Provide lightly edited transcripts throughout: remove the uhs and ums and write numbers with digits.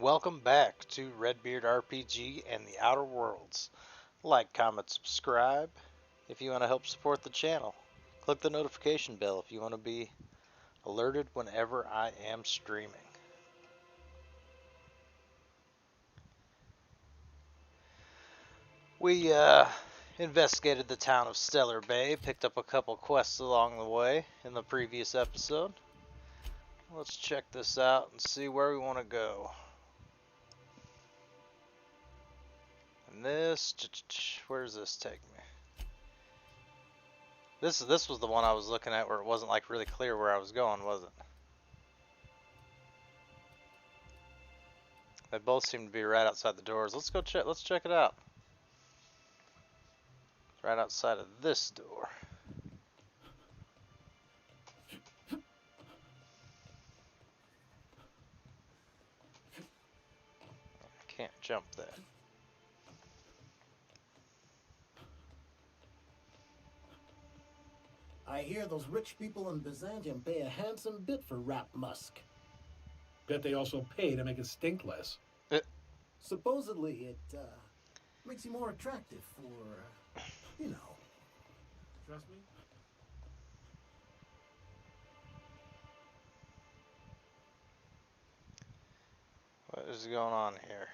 Welcome back to Redbeard RPG and the Outer Worlds. Like, comment, subscribe if you want to help support the channel. Click the notification bell if you want to be alerted whenever I am streaming. We investigated the town of Stellar Bay, picked up a couple quests along the way in the previous episode. Let's check this out and see where we want to go. And this, where does this take me? This was the one I was looking at where it wasn't like really clear where I was going, was it? They both seem to be right outside the doors. Let's go check. Let's check it out. It's right outside of this door. I can't jump that. I hear those rich people in Byzantium pay a handsome bit for rap musk. Bet they also pay to make it stink less. Supposedly, it makes you more attractive for, you know. Trust me? What is going on here?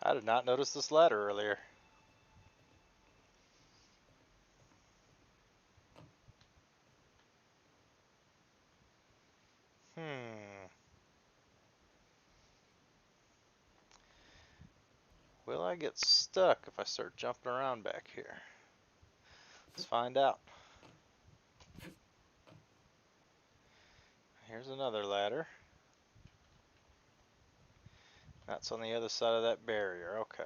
I did not notice this ladder earlier. Will I get stuck if I start jumping around back here? Let's find out. Here's another ladder. That's on the other side of that barrier. Okay.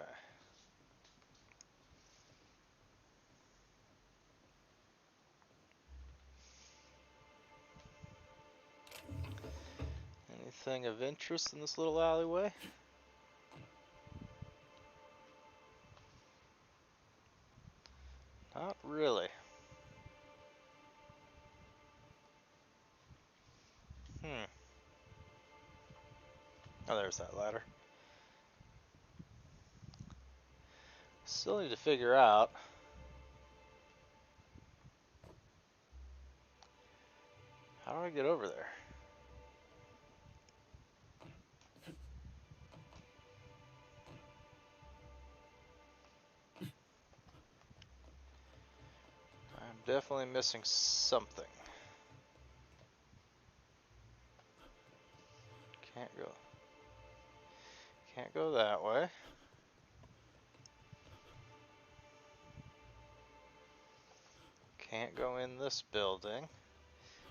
Anything of interest in this little alleyway? Not really. Oh, there's that ladder. Still need to figure out how do I get over there? I'm definitely missing something. Can't go that way. Can't go in this building.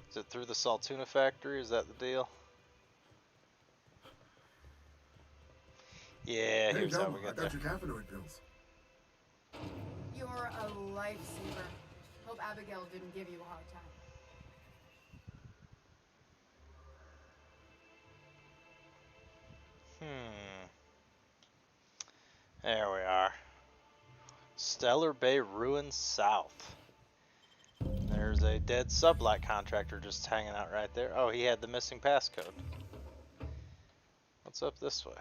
Is it through the Saltuna factory? Is that the deal? Yeah, Hey, here's how Velma, we I get got there. your cannabinoid pills. You're a lifesaver. Hope Abigail didn't give you a hard time. There we are. Stellar Bay Ruins South. There's a dead sublight contractor just hanging out right there. Oh, he had the missing passcode. What's up this way?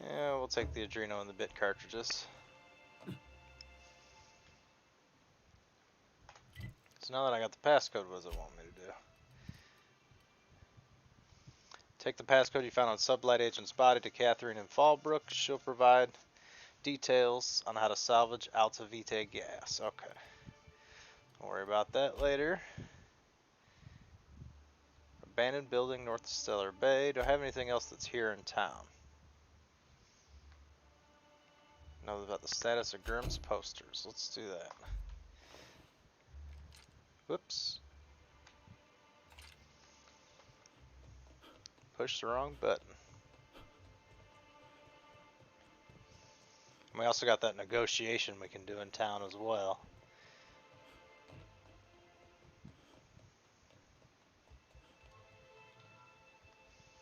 Yeah, we'll take the Adreno and the bit cartridges. So now that I got the passcode, what does it want me to do? Take the passcode you found on Sublight Agent's body to Catherine in Fallbrook. She'll provide details on how to salvage Alta Vitae gas. Okay. Don't worry about that later. Abandoned building north of Stellar Bay. Do I have anything else that's here in town? Know about the status of Grimm's posters. Let's do that. Whoops. Push the wrong button. We also got that negotiation we can do in town as well.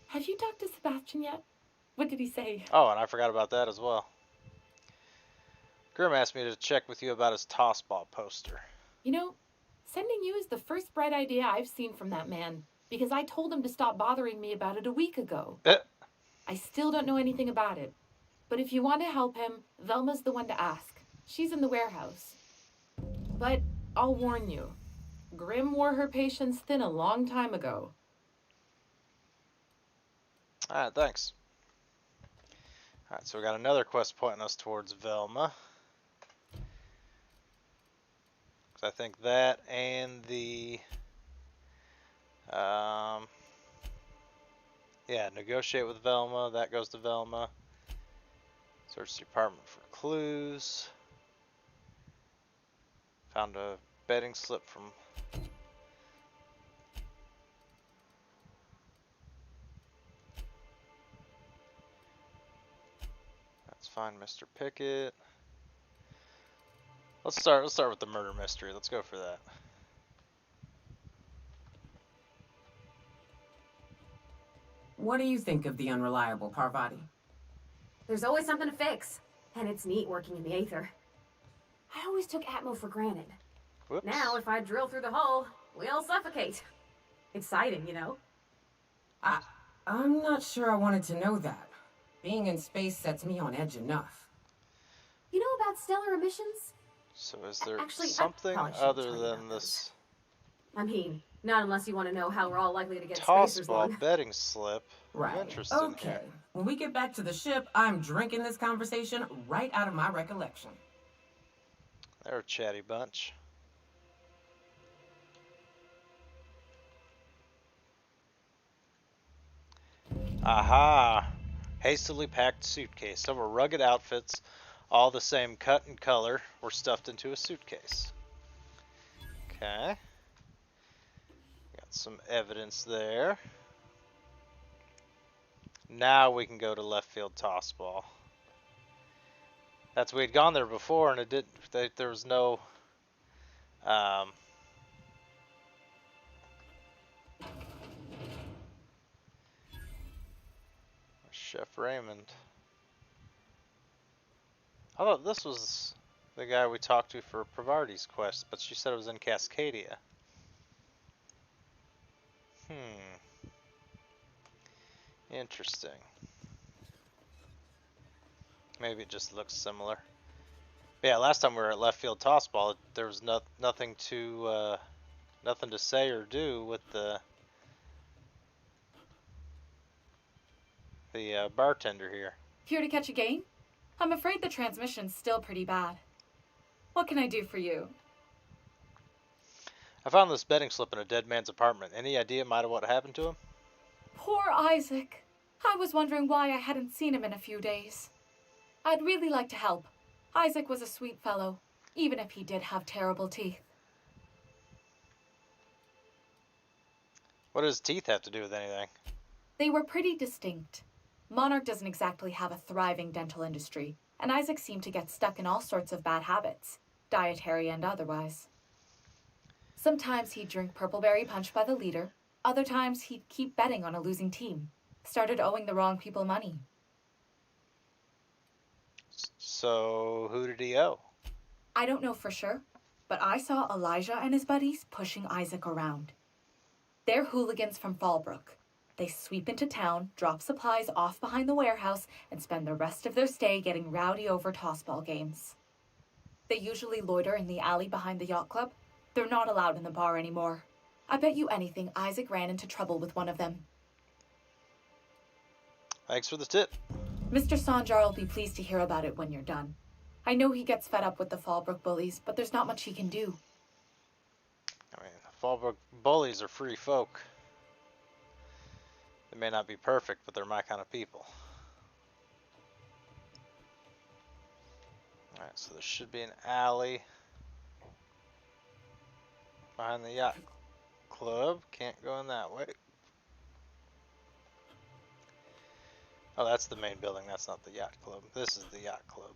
Have you talked to Sebastian yet? What did he say? Oh, and I forgot about that as well. Grim asked me to check with you about his tossball poster. You know, sending you is the first bright idea I've seen from that man, because I told him to stop bothering me about it a week ago. I still don't know anything about it. But if you want to help him, Velma's the one to ask. She's in the warehouse. But I'll warn you, Grim wore her patience thin a long time ago. Alright, thanks. Alright, so we got another quest pointing us towards Velma. Because I think that and the... yeah, negotiate with Velma. That goes to Velma. Search the apartment for clues. Found a betting slip from... That's fine, Mr. Pickett. Let's start with the murder mystery. Let's go for that. What do you think of the unreliable Parvati? There's always something to fix, and it's neat working in the Aether. I always took Atmo for granted. Whoops. Now, if I drill through the hull, we all suffocate. Exciting, you know? I'm not sure I wanted to know that. Being in space sets me on edge enough. You know about stellar emissions? So is there Actually, I something probably shouldn't other tell you than about this I mean, not unless you want to know how we're all likely to get spacers tossball one. betting slip? I'm Right. interested Okay. here. When we get back to the ship, I'm drinking this conversation right out of my recollection. They're a chatty bunch. Aha! Hastily packed suitcase. Several rugged outfits, all the same cut and color, were stuffed into a suitcase. Okay. Got some evidence there. Now we can go to left field tossball. We'd gone there before and it didn't, there was no, Chef Raymond. I thought this was the guy we talked to for Pravarti's quest, but she said it was in Cascadia. Interesting. Maybe it just looks similar. But yeah, last time we were at left field tossball, there was nothing to say or do with the bartender here. Here to catch a game? I'm afraid the transmission's still pretty bad. What can I do for you? I found this betting slip in a dead man's apartment. Any idea might have what happened to him? Poor Isaac. I was wondering why I hadn't seen him in a few days. I'd really like to help. Isaac was a sweet fellow, even if he did have terrible teeth. What does teeth have to do with anything? They were pretty distinct. Monarch doesn't exactly have a thriving dental industry, and Isaac seemed to get stuck in all sorts of bad habits, dietary and otherwise. Sometimes he'd drink purpleberry punch by the liter, other times he'd keep betting on a losing team, started owing the wrong people money. So, who did he owe? I don't know for sure, but I saw Elijah and his buddies pushing Isaac around. They're hooligans from Fallbrook. They sweep into town, drop supplies off behind the warehouse, and spend the rest of their stay getting rowdy over tossball games. They usually loiter in the alley behind the yacht club. They're not allowed in the bar anymore. I bet you anything Isaac ran into trouble with one of them. Thanks for the tip. Mr. Sanjar will be pleased to hear about it when you're done. I know he gets fed up with the Fallbrook bullies, but there's not much he can do. I mean, Fallbrook bullies are free folk. They may not be perfect, but they're my kind of people. Alright, so there should be an alley behind the yacht club. Can't go in that way. Oh, that's the main building. That's not the yacht club. This is the yacht club.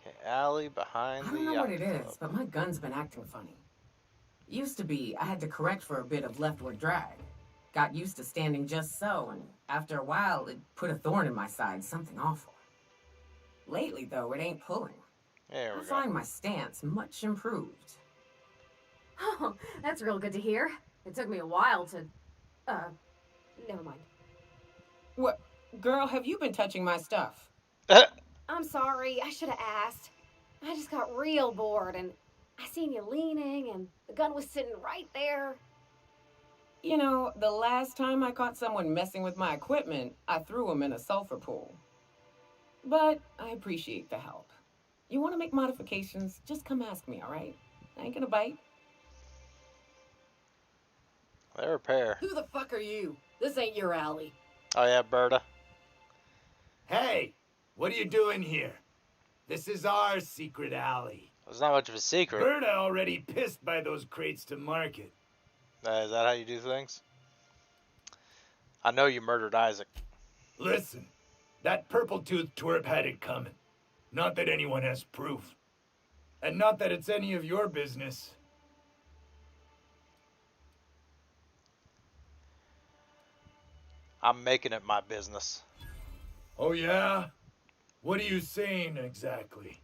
Okay, alley behind I the don't know yacht what it club. is, but my gun's been acting funny. Used to be, I had to correct for a bit of leftward drag. Got used to standing just so, and after a while, it put a thorn in my side, something awful. Lately, though, it ain't pulling. There I we go. find my stance much improved. Oh, that's real good to hear. It took me a while to... never mind. What? Girl, have you been touching my stuff? I'm sorry, I should have asked. I just got real bored, and I seen you leaning, and the gun was sitting right there. You know, the last time I caught someone messing with my equipment, I threw him in a sulfur pool. But I appreciate the help. You want to make modifications, just come ask me, all right? I ain't gonna bite. They're a pair. Who the fuck are you? This ain't your alley. Oh yeah, Berta. Hey, what are you doing here? This is our secret alley. It's not much of a secret. Berta already pissed by those crates to market. Is that how you do things? I know you murdered Isaac. Listen, that purple-toothed twerp had it coming. Not that anyone has proof. And not that it's any of your business. I'm making it my business. Oh yeah? What are you saying exactly?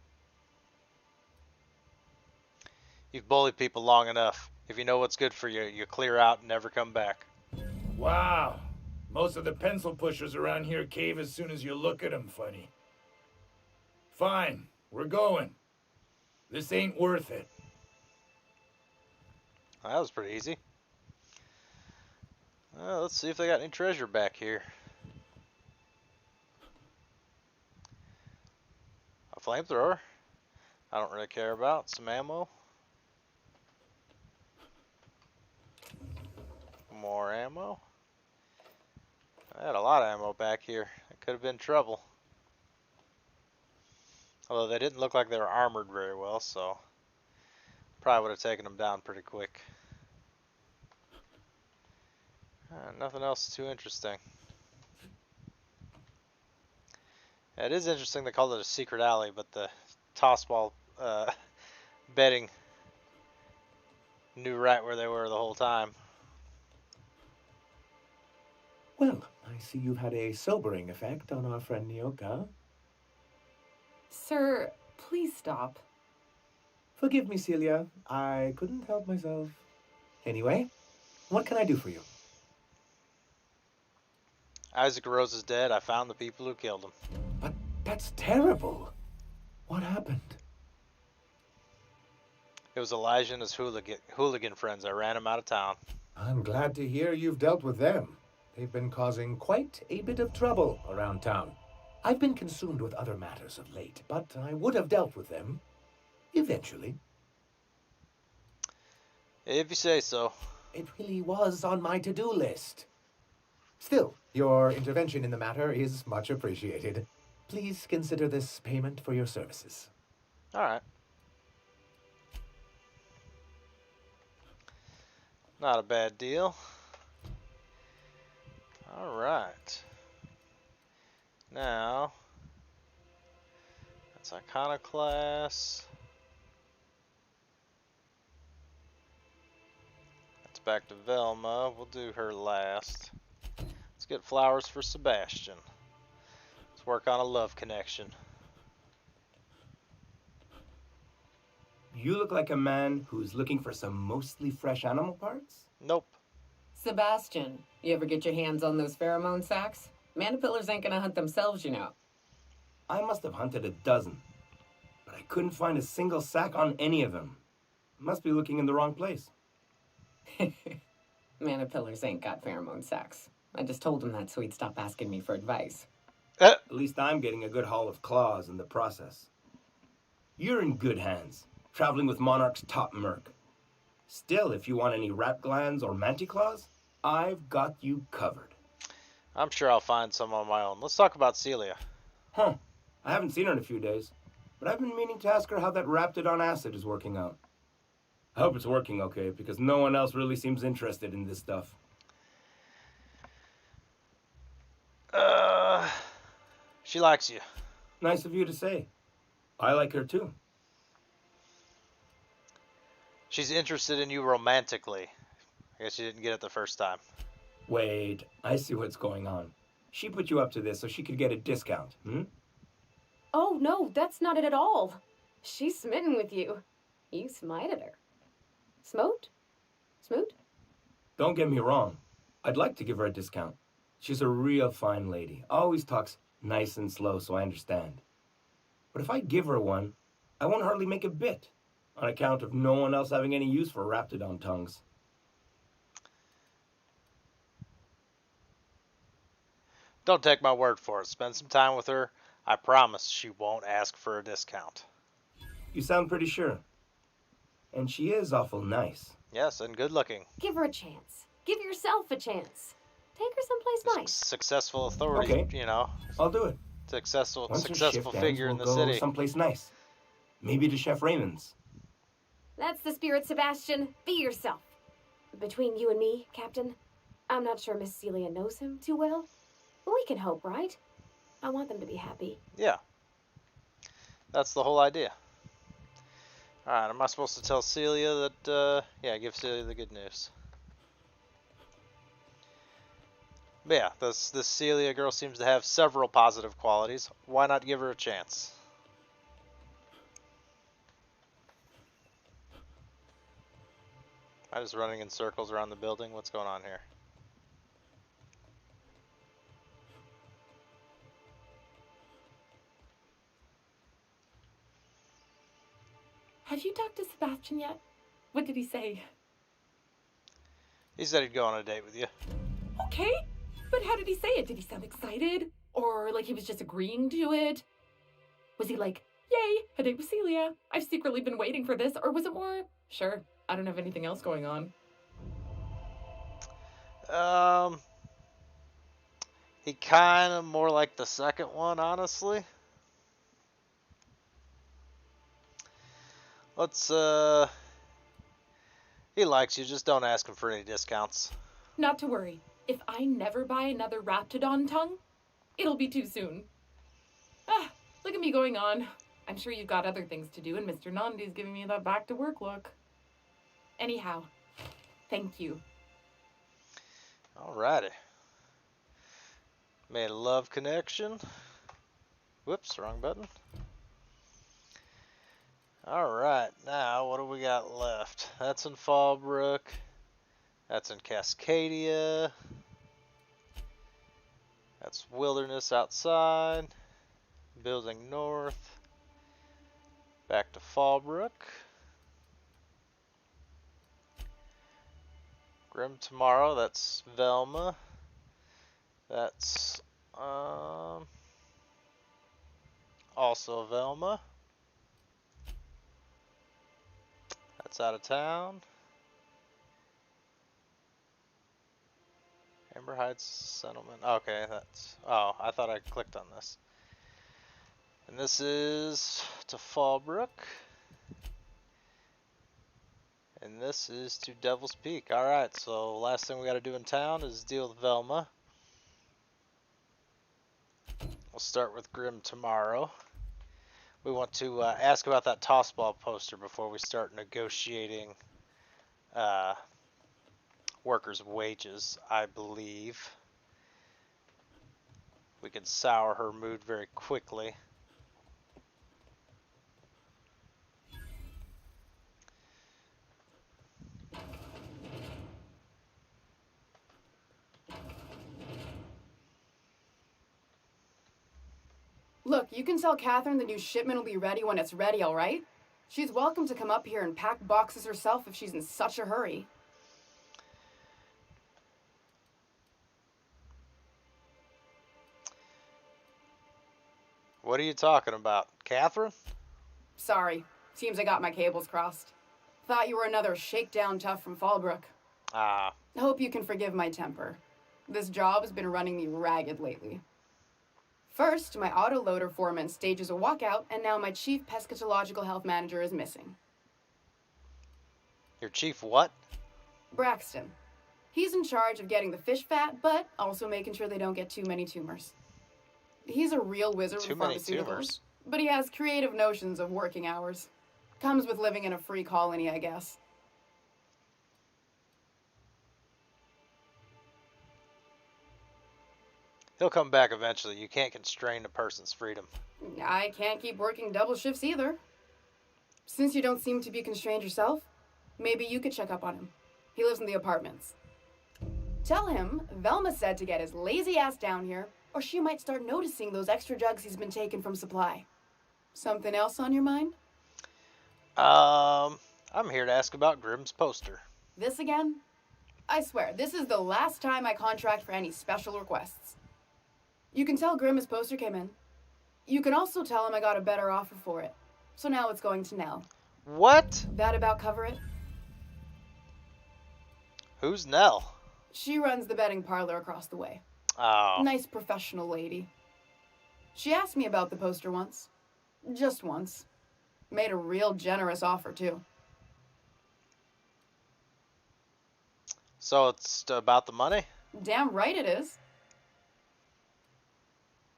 You've bullied people long enough. If you know what's good for you, you clear out and never come back. Wow. Most of the pencil pushers around here cave as soon as you look at them funny. Fine, we're going. This ain't worth it. That was pretty easy. Let's see if they got any treasure back here. A flamethrower. I don't really care about. Some ammo. More ammo. I had a lot of ammo back here. It could have been trouble. Although they didn't look like they were armored very well, so probably would have taken them down pretty quick. Nothing else too interesting. Yeah, it is interesting they called it a secret alley, but the toss ball betting knew right where they were the whole time. Well, I see you've had a sobering effect on our friend Nyoka. Sir, please stop. Forgive me, Celia. I couldn't help myself. Anyway, what can I do for you? Isaac Rose is dead. I found the people who killed him. But that's terrible. What happened? It was Elijah and his hooligan friends. I ran him out of town. I'm glad to hear you've dealt with them. They've been causing quite a bit of trouble around town. I've been consumed with other matters of late, but I would have dealt with them eventually. If you say so. It really was on my to-do list. Still, your intervention in the matter is much appreciated. Please consider this payment for your services. All right. Not a bad deal. All right. Now, that's Iconoclast. That's back to Velma. We'll do her last. Let's get flowers for Sebastian. Let's work on a love connection. You look like a man who's looking for some mostly fresh animal parts? Nope. Sebastian, you ever get your hands on those pheromone sacs? Manipillars ain't gonna hunt themselves, you know. I must have hunted a dozen, but I couldn't find a single sack on any of them. Must be looking in the wrong place. Manipillars ain't got pheromone sacs. I just told him that so he'd stop asking me for advice. At least I'm getting a good haul of claws in the process. You're in good hands, traveling with Monarch's top merc. Still, if you want any rat glands or manticlaws, I've got you covered. I'm sure I'll find some on my own. Let's talk about Celia. Huh. I haven't seen her in a few days, but I've been meaning to ask her how that Raptidon acid is working out. I hope it's working okay, because no one else really seems interested in this stuff. She likes you. Nice of you to say. I like her too. She's interested in you romantically. I guess you didn't get it the first time. Wait, I see what's going on. She put you up to this so she could get a discount, hmm? Oh, no, that's not it at all. She's smitten with you. You smited her. Smote? Smoot? Don't get me wrong. I'd like to give her a discount. She's a real fine lady. Always talks nice and slow, so I understand. But if I give her one, I won't hardly make a bit, on account of no one else having any use for Raptidon tongues. Don't take my word for it. Spend some time with her. I promise she won't ask for a discount. You sound pretty sure. And she is awful nice. Yes, and good looking. Give her a chance. Give yourself a chance. Take her someplace nice. Successful authority, Okay. you know. I'll do it. Successful Once her successful shift figure ends, in we'll the go city. someplace nice. Maybe to Chef Raymond's. That's the spirit, Sebastian. Be yourself. Between you and me, Captain, I'm not sure Miss Celia knows him too well. But we can hope, right? I want them to be happy. Yeah. That's the whole idea. Alright, am I supposed to tell Celia that, yeah, give Celia the good news. But yeah, this Celia girl seems to have several positive qualities. Why not give her a chance? I'm just running in circles around the building. What's going on here? Have you talked to Sebastian yet? What did he say? He said he'd go on a date with you. Okay, but how did he say it? Did he sound excited? Or like he was just agreeing to it? Was he like, yay, a date with Celia? I've secretly been waiting for this. Or was it more, sure, I don't have anything else going on? He kind of more like the second one, honestly. Let's, he likes you, just don't ask him for any discounts. Not to worry. If I never buy another Raptidon tongue, it'll be too soon. Ah, look at me going on. I'm sure you've got other things to do, and Mr. Nandi's giving me that back to work look. Anyhow, thank you. Alrighty. Made a love connection. Whoops, wrong button. Alright, now what do we got left? That's in Fallbrook. That's in Cascadia. That's Wilderness outside. Building north. Back to Fallbrook. Grim tomorrow, that's Velma. That's also Velma. That's out of town. Amber Heights Settlement. Okay, that's... Oh, I thought I clicked on this. And this is to Fallbrook. And this is to Devil's Peak. Alright, so last thing we gotta do in town is deal with Velma. We'll start with Grim tomorrow. We want to ask about that tossball poster before we start negotiating workers' wages, I believe. We could sour her mood very quickly. Look, you can tell Catherine the new shipment will be ready when it's ready, all right? She's welcome to come up here and pack boxes herself if she's in such a hurry. What are you talking about? Catherine? Sorry, seems I got my cables crossed. Thought you were another shakedown tough from Fallbrook. Ah, Hope you can forgive my temper. This job has been running me ragged lately. First, my autoloader foreman stages a walkout, and now my chief pescatological health manager is missing. your chief what? Braxton. He's in charge of getting the fish fat, but also making sure they don't get too many tumors. He's a real wizard Too with many pharmaceuticals, tumors? but he has creative notions of working hours. Comes with living in a free colony, I guess. He'll come back eventually. You can't constrain a person's freedom. I can't keep working double shifts either. Since you don't seem to be constrained yourself, maybe you could check up on him. He lives in the apartments. Tell him Velma said to get his lazy ass down here, or she might start noticing those extra drugs he's been taking from supply. Something else on your mind? I'm here to ask about Grimm's poster. This again? I swear, this is the last time I contract for any special requests. You can tell Grimm his poster came in. You can also tell him I got a better offer for it. So now it's going to Nell. What? That about cover it? Who's Nell? She runs the betting parlor across the way. Oh. Nice professional lady. She asked me about the poster once. Just once. Made a real generous offer, too. So it's about the money? Damn right it is.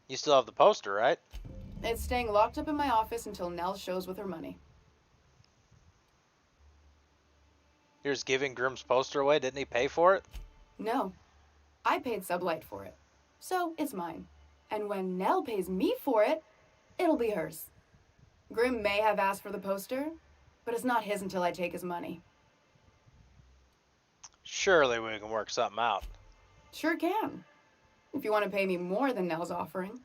You still have the poster, right? It's staying locked up in my office until Nell shows with her money. You're just giving Grimm's poster away? Didn't he pay for it? No. I paid Sublight for it. So it's mine. And when Nell pays me for it, it'll be hers. Grimm may have asked for the poster, but it's not his until I take his money. Surely we can work something out. Sure can. If you want to pay me more than Nell's offering.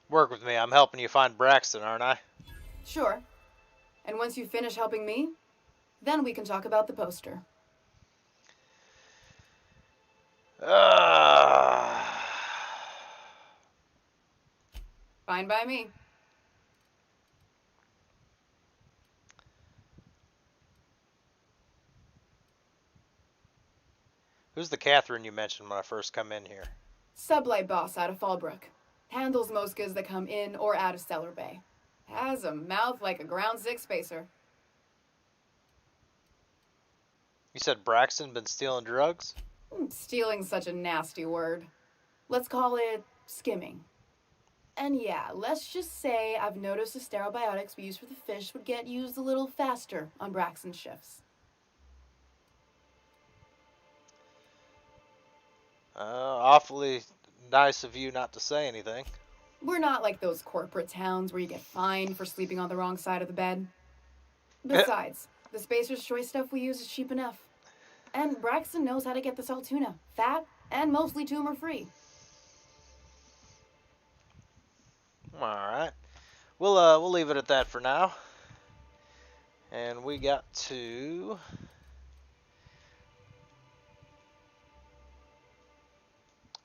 Work with me. I'm helping you find Braxton, aren't I? Sure. And once you finish helping me, then we can talk about the poster. Fine by me. Who's the Catherine you mentioned when I first come in here? Sublight boss out of Fallbrook. Handles most goods that come in or out of Stellar Bay. Has a mouth like a ground six spacer. You said Braxton been stealing drugs? Stealing's such a nasty word. Let's call it skimming. And yeah, let's just say I've noticed the stereobiotics we use for the fish would get used a little faster on Braxton's shifts. Awfully nice of you not to say anything. We're not like those corporate towns where you get fined for sleeping on the wrong side of the bed. Besides, the Spacer's Choice stuff we use is cheap enough. And Braxton knows how to get the salt tuna, fat and mostly tumor-free. Alright. We'll leave it at that for now. And we got to...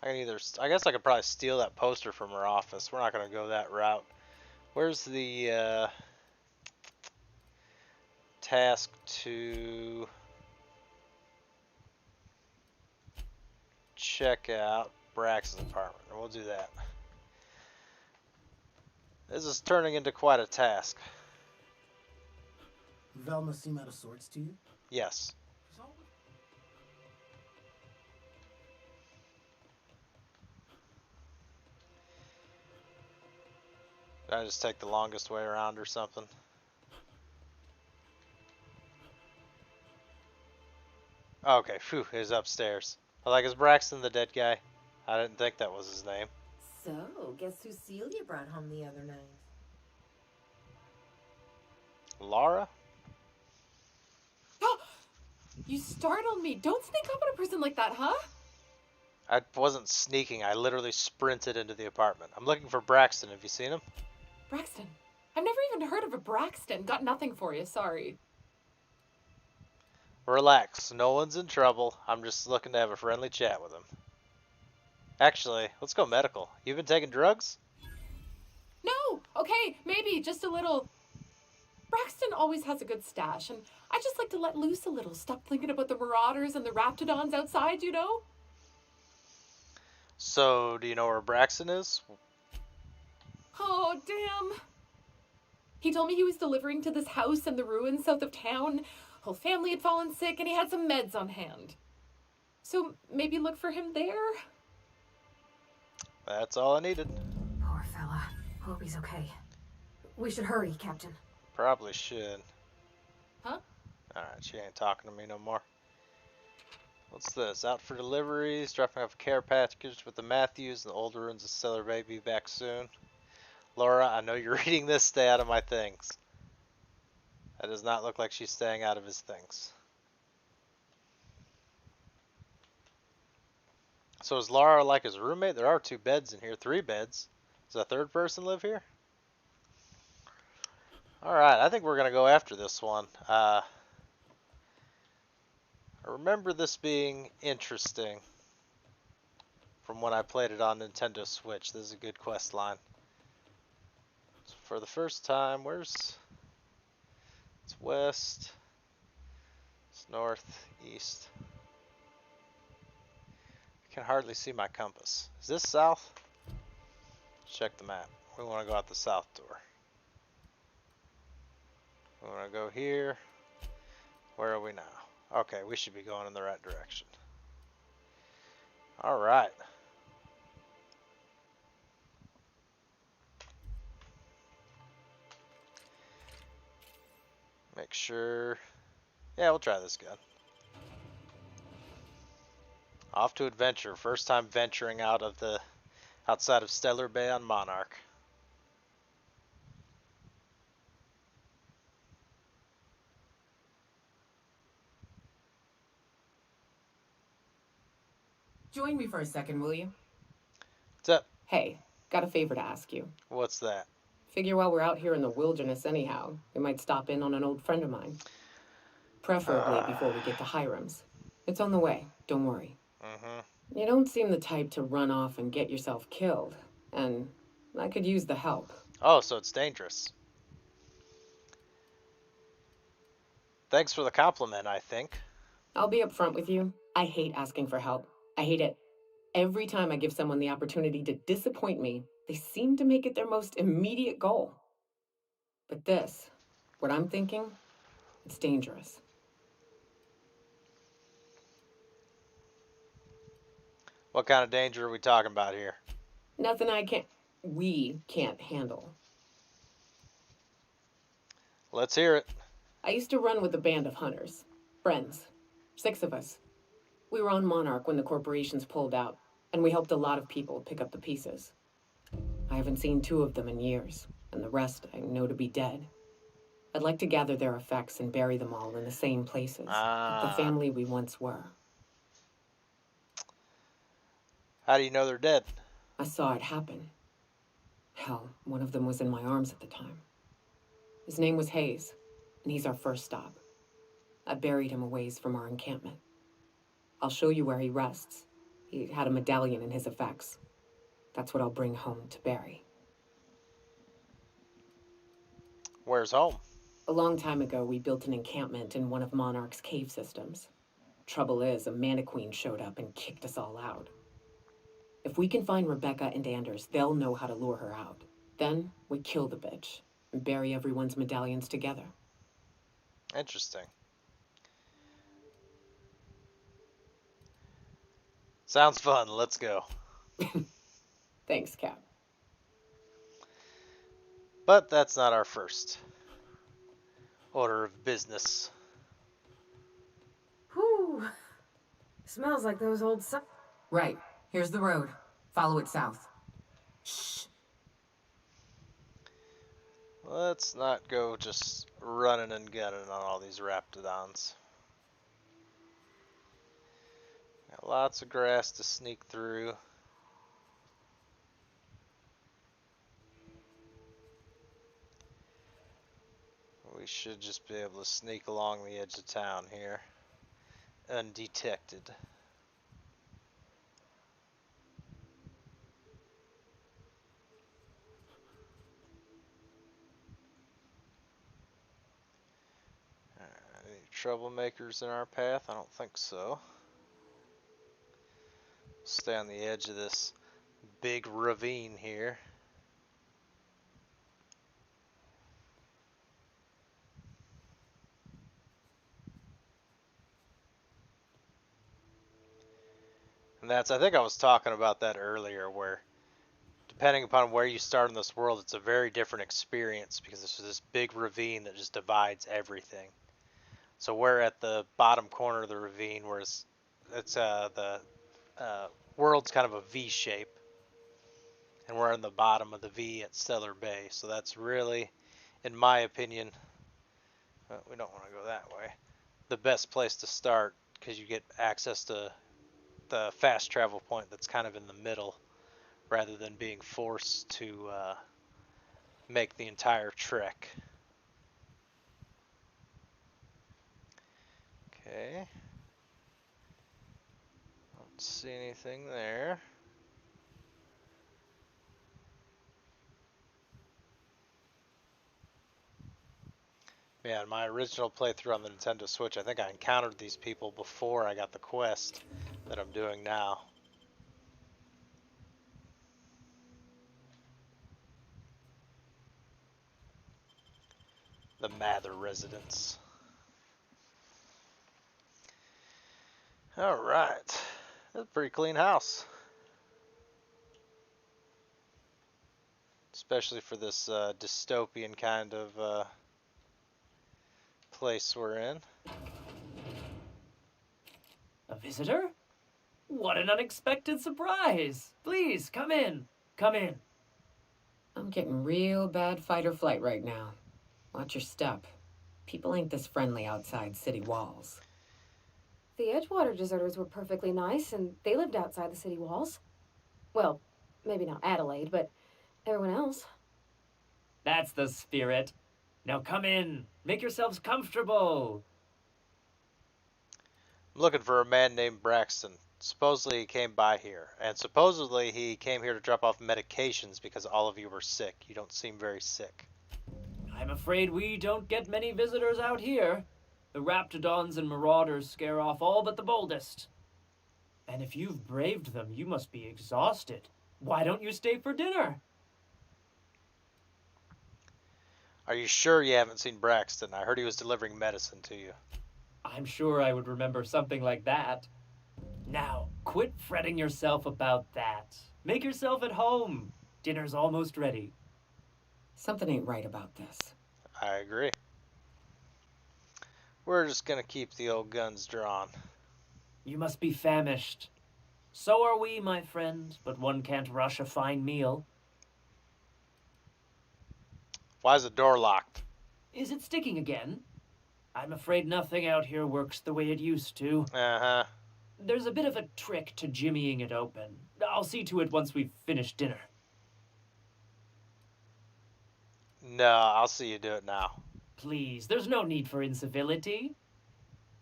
I guess I could probably steal that poster from her office. We're not going to go that route. Where's the task to check out Braxton's apartment? We'll do that. This is turning into quite a task. Velma seem out of sorts to you? Yes. Did I just take the longest way around or something? Okay, phew, he's upstairs. Is Braxton the dead guy? I didn't think that was his name. So, guess who Celia brought home the other night? Laura? You startled me. Don't sneak up on a person like that, huh? I wasn't sneaking. I literally sprinted into the apartment. I'm looking for Braxton. Have you seen him? Braxton. I've never even heard of a Braxton. Got nothing for you, sorry. Relax. No one's in trouble. I'm just looking to have a friendly chat with him. Actually, let's go medical. You've been taking drugs? No! Okay, maybe, just a little. Braxton always has a good stash, and I just like to let loose a little. Stop thinking about the marauders and the raptidons outside, you know? So, do you know where Braxton is? Oh, damn. He told me he was delivering to this house in the ruins south of town. Whole family had fallen sick and he had some meds on hand. So maybe look for him there? That's all I needed. Poor fella. Hope he's okay. We should hurry, Captain. Probably should. Huh? Alright, she ain't talking to me no more. What's this? Out for deliveries, dropping off a care package with the Matthews, and the older ones to sell her baby back soon. Laura, I know you're reading this. Stay out of my things. That does not look like she's staying out of his things. So is Laura like his roommate? There are 2 beds in here, 3 beds. Does a third person live here? Alright, I think we're going to go after this one. I remember this being interesting from when I played it on Nintendo Switch. This is a good quest line. So for the first time, it's west, it's north, east. I can hardly see my compass. Is this south? Check the map. We want to go out the south door. We want to go here. Where are we now? Okay, we should be going in the right direction. Alright. Make sure. Yeah, we'll try this gun. Off to adventure. First time venturing outside of Stellar Bay on Monarch. Join me for a second, will you? What's up? Hey, got a favor to ask you. What's that? Figure while we're out here in the wilderness anyhow, we might stop in on an old friend of mine. Preferably before we get to Hiram's. It's on the way, don't worry. You don't seem the type to run off and get yourself killed, and I could use the help. Oh, so it's dangerous. Thanks for the compliment, I think. I'll be upfront with you. I hate asking for help. I hate it. Every time I give someone the opportunity to disappoint me, they seem to make it their most immediate goal. But this, what I'm thinking, it's dangerous. What kind of danger are we talking about here? Nothing we can't handle. Let's hear it. I used to run with a band of hunters. Friends. 6 of us. We were on Monarch when the corporations pulled out, and we helped a lot of people pick up the pieces. I haven't seen 2 of them in years, and the rest I know to be dead. I'd like to gather their effects and bury them all in the same places, like the family we once were. How do you know they're dead? I saw it happen. Hell, one of them was in my arms at the time. His name was Hayes, and he's our first stop. I buried him a ways from our encampment. I'll show you where he rests. He had a medallion in his effects. That's what I'll bring home to Barry. Where's home? A long time ago, we built an encampment in one of Monarch's cave systems. Trouble is, a Mantiqueen showed up and kicked us all out. If we can find Rebecca and Anders, they'll know how to lure her out. Then, we kill the bitch and bury everyone's medallions together. Interesting. Sounds fun. Let's go. Thanks, Cap. But that's not our first order of business. Whew. Smells like those old Right. Here's the road. Follow it south. Shh. Let's not go just running and gunning on all these raptidons. Got lots of grass to sneak through. We should just be able to sneak along the edge of town here, undetected. Any troublemakers in our path? I don't think so. Stay on the edge of this big ravine here. And I think I was talking about that earlier, where depending upon where you start in this world, it's a very different experience because there's this big ravine that just divides everything. So we're at the bottom corner of the ravine, whereas it's the world's kind of a V shape, and we're in the bottom of the V at Stellar Bay. So that's really, in my opinion, we don't want to go that way. The best place to start, because you get access to the fast travel point that's kind of in the middle, rather than being forced to make the entire trek. Okay. Don't see anything there. Yeah, in my original playthrough on the Nintendo Switch, I think I encountered these people before I got the quest that I'm doing now. The Mather residence. Alright. That's a pretty clean house. Especially for this dystopian kind of place we're in. A visitor? What an unexpected surprise! Please, come in. Come in. I'm getting real bad fight or flight right now. Watch your step. People ain't this friendly outside city walls. The Edgewater deserters were perfectly nice, and they lived outside the city walls. Well, maybe not Adelaide, but everyone else. That's the spirit. Now come in. Make yourselves comfortable. I'm looking for a man named Braxton. Supposedly he came by here, and supposedly he came here to drop off medications because all of you were sick. You don't seem very sick. I'm afraid we don't get many visitors out here. The Raptidons and Marauders scare off all but the boldest. And if you've braved them, you must be exhausted. Why don't you stay for dinner? Are you sure you haven't seen Braxton? I heard he was delivering medicine to you. I'm sure I would remember something like that. Now, quit fretting yourself about that. Make yourself at home. Dinner's almost ready. Something ain't right about this. I agree. We're just gonna keep the old guns drawn. You must be famished. So are we, my friend, but one can't rush a fine meal. Why is the door locked? Is it sticking again? I'm afraid nothing out here works the way it used to. Uh-huh. There's a bit of a trick to jimmying it open. I'll see to it once we've finished dinner. No, I'll see you do it now. Please, there's no need for incivility.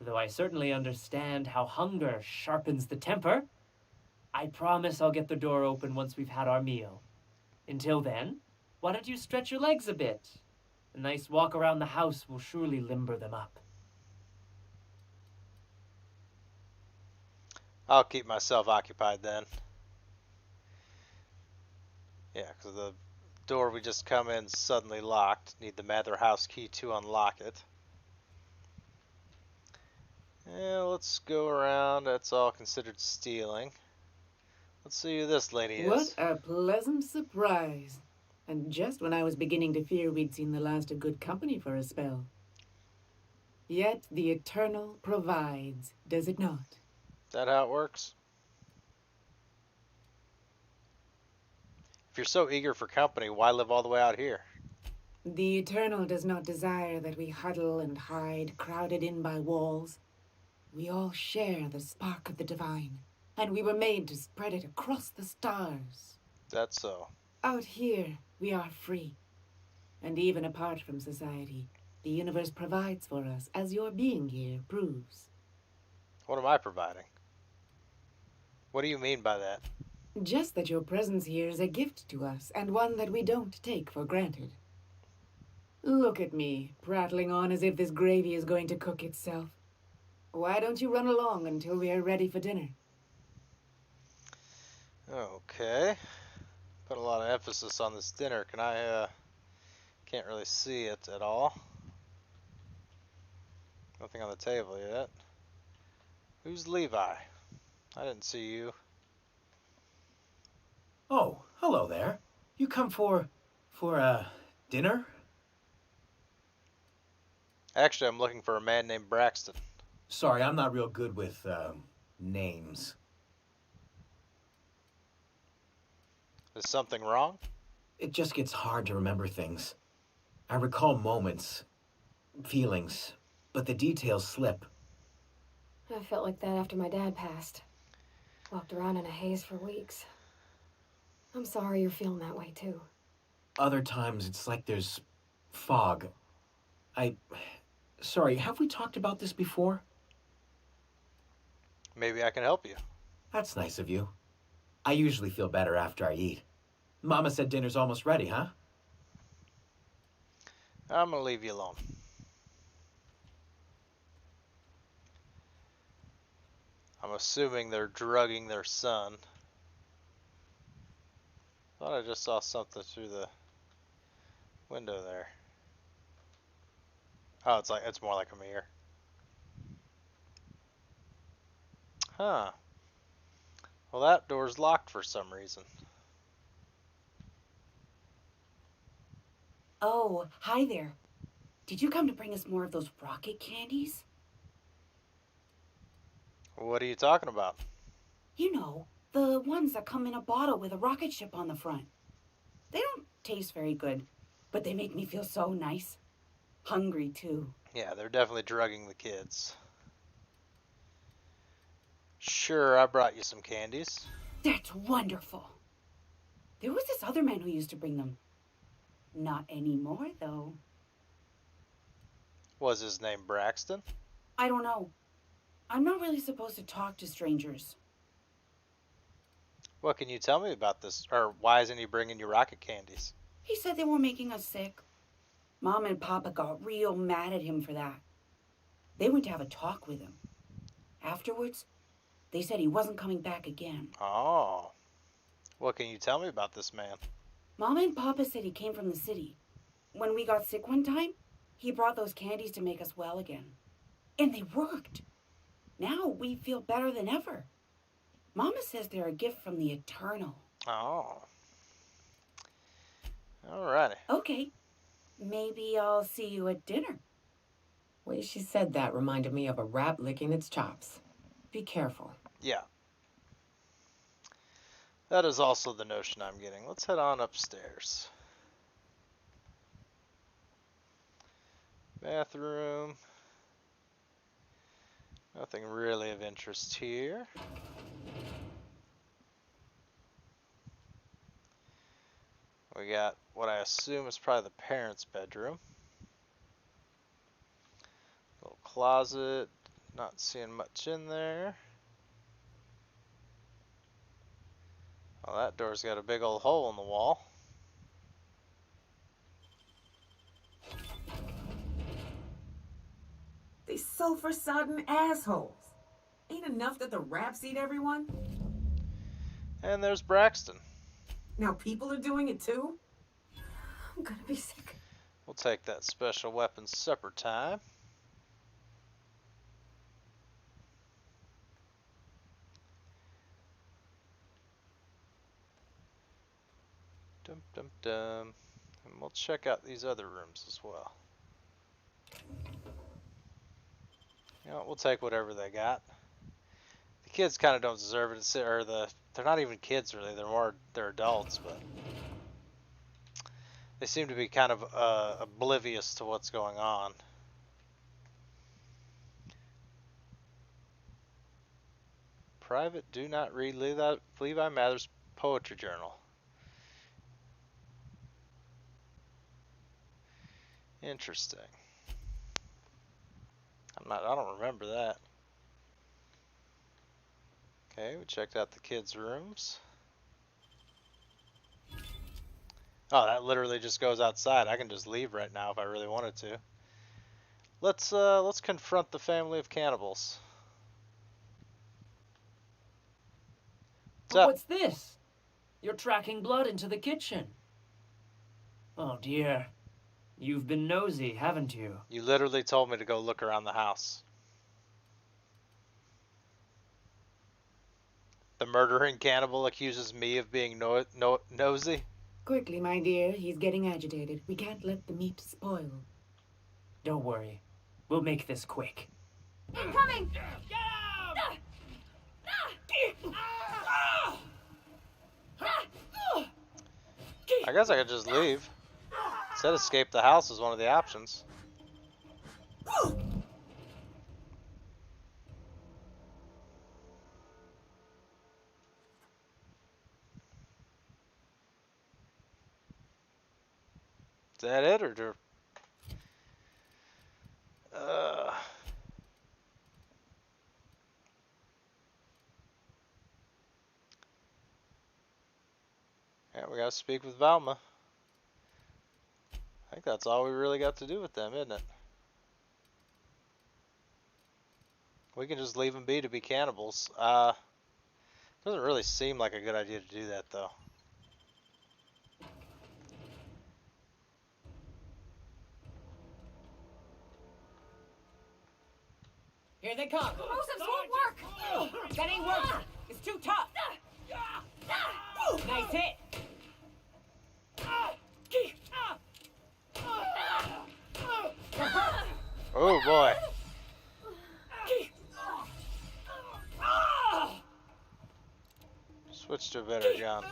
Though I certainly understand how hunger sharpens the temper. I promise I'll get the door open once we've had our meal. Until then, why don't you stretch your legs a bit? A nice walk around the house will surely limber them up. I'll keep myself occupied then. Yeah, because the door we just come in suddenly locked. Need the Mather house key to unlock it. Yeah, let's go around. That's all considered stealing. Let's see who this lady is. What a pleasant surprise. And just when I was beginning to fear we'd seen the last of good company for a spell. Yet the Eternal provides, does it not? Is that how it works? If you're so eager for company, why live all the way out here? The Eternal does not desire that we huddle and hide, crowded in by walls. We all share the spark of the divine, and we were made to spread it across the stars. That's so. Out here, we are free. And even apart from society, the universe provides for us, as your being here proves. What am I providing? What do you mean by that? Just that your presence here is a gift to us, and one that we don't take for granted. Look at me, prattling on as if this gravy is going to cook itself. Why don't you run along until we are ready for dinner? Okay. Put a lot of emphasis on this dinner. Can I, can't really see it at all. Nothing on the table yet. Who's Levi? I didn't see you. Oh, hello there. You come for dinner? Actually, I'm looking for a man named Braxton. Sorry, I'm not real good with names. Is something wrong? It just gets hard to remember things. I recall moments, feelings, but the details slip. I felt like that after my dad passed. Walked around in a haze for weeks. I'm sorry you're feeling that way, too. Other times, it's like there's fog. Sorry, have we talked about this before? Maybe I can help you. That's nice of you. I usually feel better after I eat. Mama said dinner's almost ready, huh? I'm gonna leave you alone. I'm assuming they're drugging their son. Thought I just saw something through the window there. Oh, it's more like a mirror. Huh. Well, that door's locked for some reason. Oh, hi there. Did you come to bring us more of those rocket candies? What are you talking about? You know, the ones that come in a bottle with a rocket ship on the front. They don't taste very good, but they make me feel so nice. Hungry, too. Yeah, they're definitely drugging the kids. Sure, I brought you some candies. That's wonderful. There was this other man who used to bring them. Not anymore, though. Was his name Braxton? I don't know. I'm not really supposed to talk to strangers. What can you tell me about this? Or why isn't he bringing you rocket candies? He said they were making us sick. Mom and Papa got real mad at him for that. They went to have a talk with him. Afterwards, they said he wasn't coming back again. Oh. What can you tell me about this man? Mama and Papa said he came from the city. When we got sick one time, he brought those candies to make us well again. And they worked. Now we feel better than ever. Mama says they're a gift from the Eternal. Oh. Alrighty. Okay. Maybe I'll see you at dinner. Way she said that reminded me of a rat licking its chops. Be careful. Yeah. That is also the notion I'm getting. Let's head on upstairs. Bathroom. Nothing really of interest here. We got what I assume is probably the parents' bedroom. Little closet. Not seeing much in there. Well, that door's got a big old hole in the wall. These sulfur-sodden assholes. Ain't enough that the rats eat everyone? And there's Braxton. Now people are doing it too? I'm gonna be sick. We'll take that special weapons supper time. Dum dum dum. And we'll check out these other rooms as well. You know, we'll take whatever they got. The kids kind of don't deserve it, or they're not even kids really. They're adults, but they seem to be kind of oblivious to what's going on. Private, do not read Levi Mather's poetry journal. Interesting. I don't remember that. Okay, we checked out the kids' rooms. Oh, that literally just goes outside. I can just leave right now if I really wanted to. Let's confront the family of cannibals. But what's this? You're tracking blood into the kitchen. Oh dear. You've been nosy, haven't you? You literally told me to go look around the house. The murdering cannibal accuses me of being nosy? Quickly, my dear. He's getting agitated. We can't let the meat spoil. Don't worry. We'll make this quick. Incoming! I guess I could just leave. Said escape the house is one of the options. Is that it, or do... Yeah, we gotta speak with Valma. I think that's all we really got to do with them, isn't it? We can just leave them be to be cannibals. Doesn't really seem like a good idea to do that, though. Here they come. Explosives won't work! That ain't working. It's too tough. Nice hit. Oh boy. Switch to a better gun.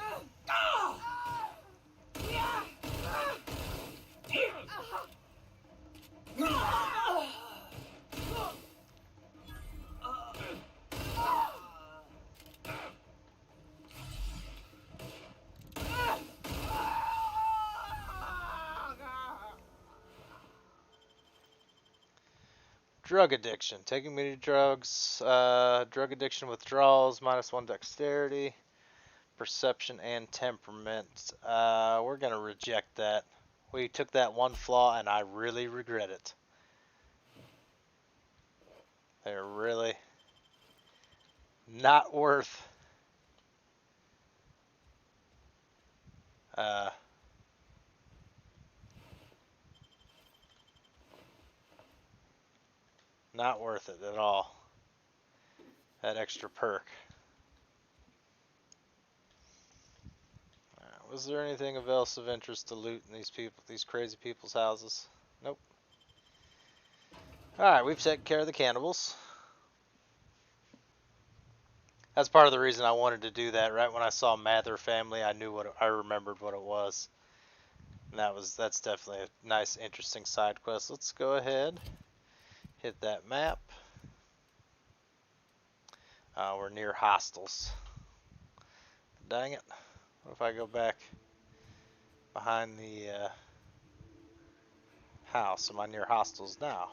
Drug addiction. Taking many drugs. Drug addiction withdrawals. -1 dexterity. Perception and temperament. We're going to reject that. We took that one flaw and I really regret it. They're really not worth not worth it at all. That extra perk. Was there anything else of interest to loot in these crazy people's houses? Nope. Alright, we've taken care of the cannibals. That's part of the reason I wanted to do that. Right when I saw Mather family, I remembered what it was. And that's definitely a nice, interesting side quest. Let's go ahead, hit that map. We're near hostels. Dang it. What if I go back behind the house? Am I near hostels now?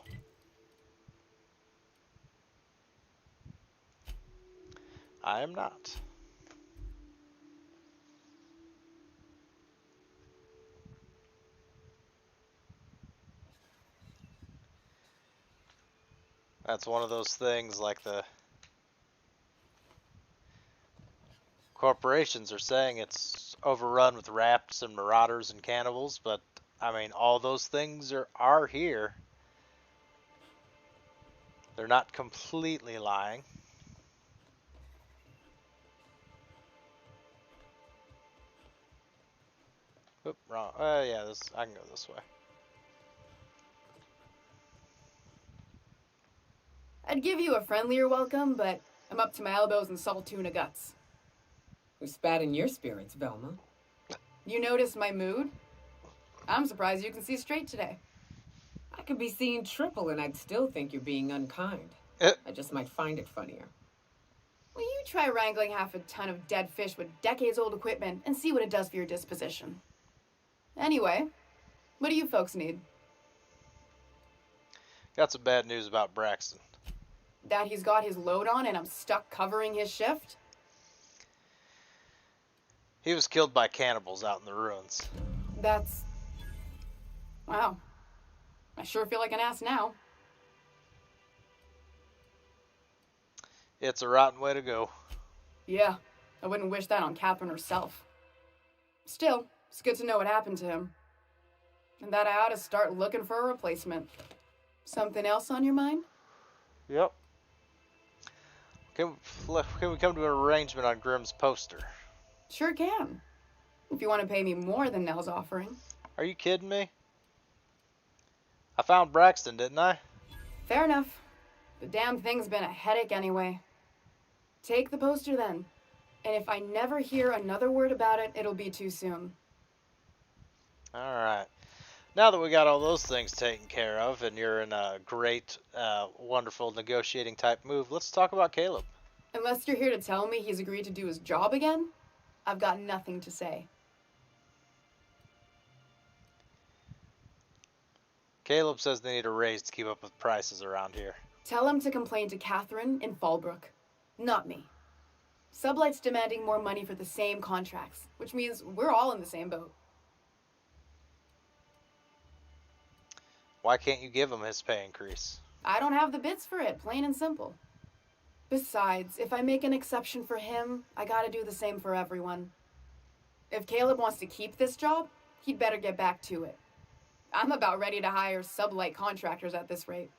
I am not. That's one of those things, like the corporations are saying it's overrun with rats and marauders and cannibals, but I mean, all those things are here. They're not completely lying. Oop, wrong. Yeah, I can go this way. I'd give you a friendlier welcome, but I'm up to my elbows in salt tuna guts. Who spat in your spirits, Velma? You noticed my mood? I'm surprised you can see straight today. I could be seeing triple and I'd still think you're being unkind. I just might find it funnier. Well, you try wrangling half a ton of dead fish with decades-old equipment and see what it does for your disposition. Anyway, what do you folks need? Got some bad news about Braxton. That he's got his load on and I'm stuck covering his shift? He was killed by cannibals out in the ruins. That's... Wow. I sure feel like an ass now. It's a rotten way to go. Yeah, I wouldn't wish that on Catherine herself. Still, it's good to know what happened to him. And that I ought to start looking for a replacement. Something else on your mind? Yep. Can we come to an arrangement on Grimm's poster? Sure can. If you want to pay me more than Nell's offering. Are you kidding me? I found Braxton, didn't I? Fair enough. The damn thing's been a headache anyway. Take the poster then. And if I never hear another word about it, it'll be too soon. Alright. Now that we got all those things taken care of and you're in a great, wonderful negotiating type move, let's talk about Caleb. Unless you're here to tell me he's agreed to do his job again, I've got nothing to say. Caleb says they need a raise to keep up with prices around here. Tell him to complain to Catherine in Fallbrook, not me. Sublight's demanding more money for the same contracts, which means we're all in the same boat. Why can't you give him his pay increase? I don't have the bits for it, plain and simple. Besides, if I make an exception for him, I gotta do the same for everyone. If Caleb wants to keep this job, he'd better get back to it. I'm about ready to hire sublight contractors at this rate.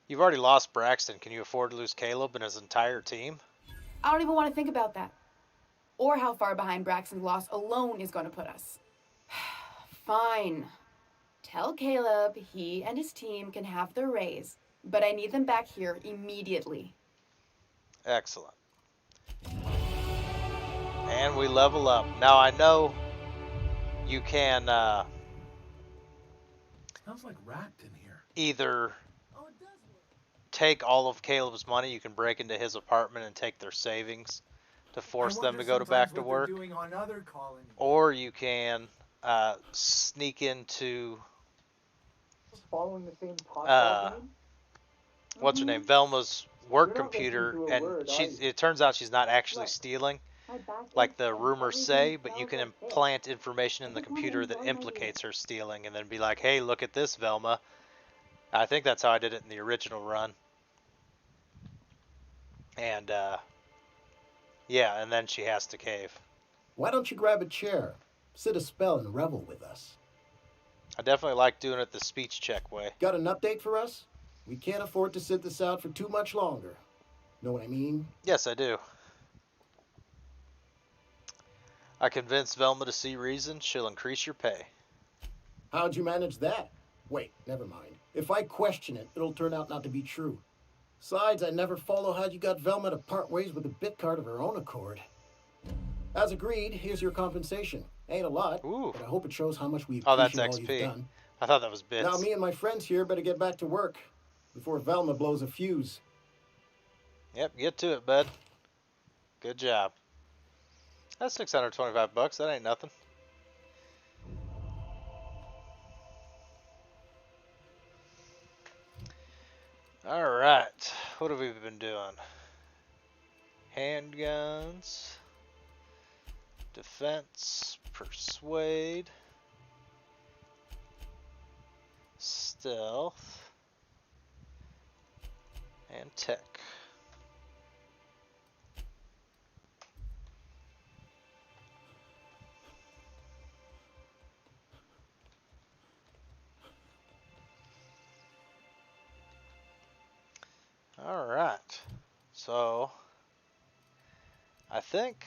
You've already lost Braxton. Can you afford to lose Caleb and his entire team? I don't even want to think about that. Or how far behind Braxton's loss alone is going to put us. Fine. Tell Caleb he and his team can have their raise, but I need them back here immediately. Excellent. And we level up. Now I know you can Smells like rat in here. either take all of Caleb's money, you can break into his apartment and take their savings to force them to go back to work, doing on other colonies. or you can sneak into Following the same podcast game? what's her name, Velma's work computer, and it turns out she's not actually stealing like the rumors say, but you can implant information in the computer that implicates her stealing and then be like, hey, look at this, Velma. I think that's how I did it in the original run. And yeah, and then she has to cave. Why don't you grab a chair, sit a spell, and revel with us? I definitely like doing it the speech check way. Got an update for us? We can't afford to sit this out for too much longer. Know what I mean? Yes, I do. I convinced Velma to see reason. She'll increase your pay. How'd you manage that? Wait, never mind. If I question it, it'll turn out not to be true. Besides, I never follow how you got Velma to part ways with a bit card of her own accord. As agreed, here's your compensation. Ain't a lot, but I hope it shows how much we Oh, that's appreciate all you've XP. done. I thought that was bits. Now me and my friends here better get back to work before Velma blows a fuse. Yep, get to it, bud. Good job. That's $625. That ain't nothing. All right. What have we been doing? Handguns, defense, persuade, stealth, and tech. All right, so I think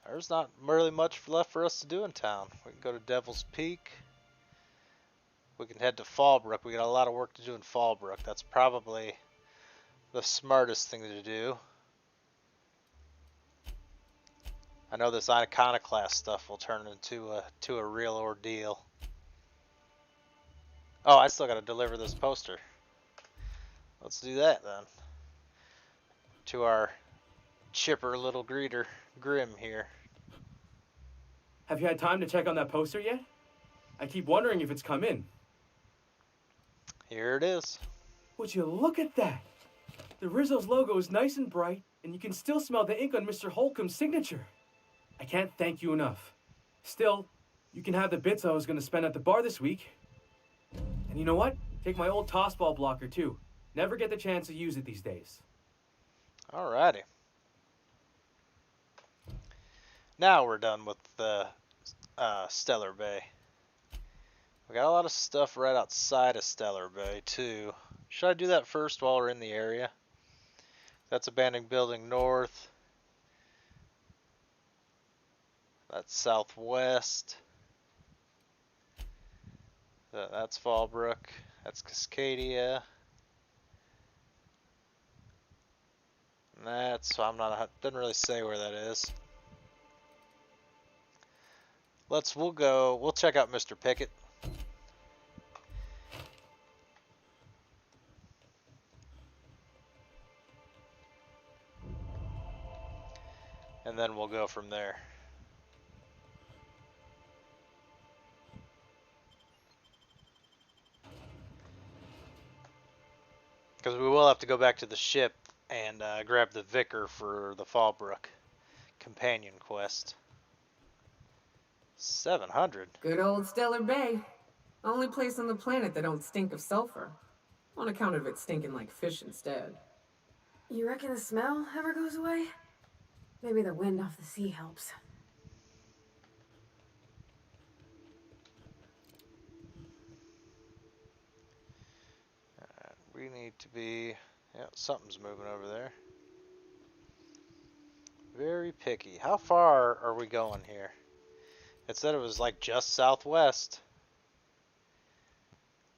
there's not really much left for us to do in town. We can go to Devil's Peak. We can head to Fallbrook. We got a lot of work to do in Fallbrook. That's probably the smartest thing to do. I know this iconoclast stuff will turn into a real ordeal. Oh, I still got to deliver this poster. Let's do that then. To our chipper little greeter, Grim here. Have you had time to check on that poster yet? I keep wondering if it's come in. Here it is. Would you look at that? The Rizzo's logo is nice and bright, and you can still smell the ink on Mr. Holcomb's signature. I can't thank you enough. Still, you can have the bits I was going to spend at the bar this week. And you know what? Take my old tossball blocker too. Never get the chance to use it these days. Alrighty. Now we're done with the Stellar Bay. We got a lot of stuff right outside of Stellar Bay too. Should I do that first while we're in the area? That's abandoned building north. That's southwest. That's Fallbrook. That's Cascadia. That's, I'm not, doesn't really say where that is. We'll check out Mr. Pickett. And then we'll go from there. Because we will have to go back to the ship and grab the vicar for the Fallbrook companion quest. 700. Good old Stellar Bay. Only place on the planet that don't stink of sulfur. On account of it stinking like fish instead. You reckon the smell ever goes away? Maybe the wind off the sea helps. We need to be... Yeah, something's moving over there. Very picky. How far are we going here? It said it was like just southwest.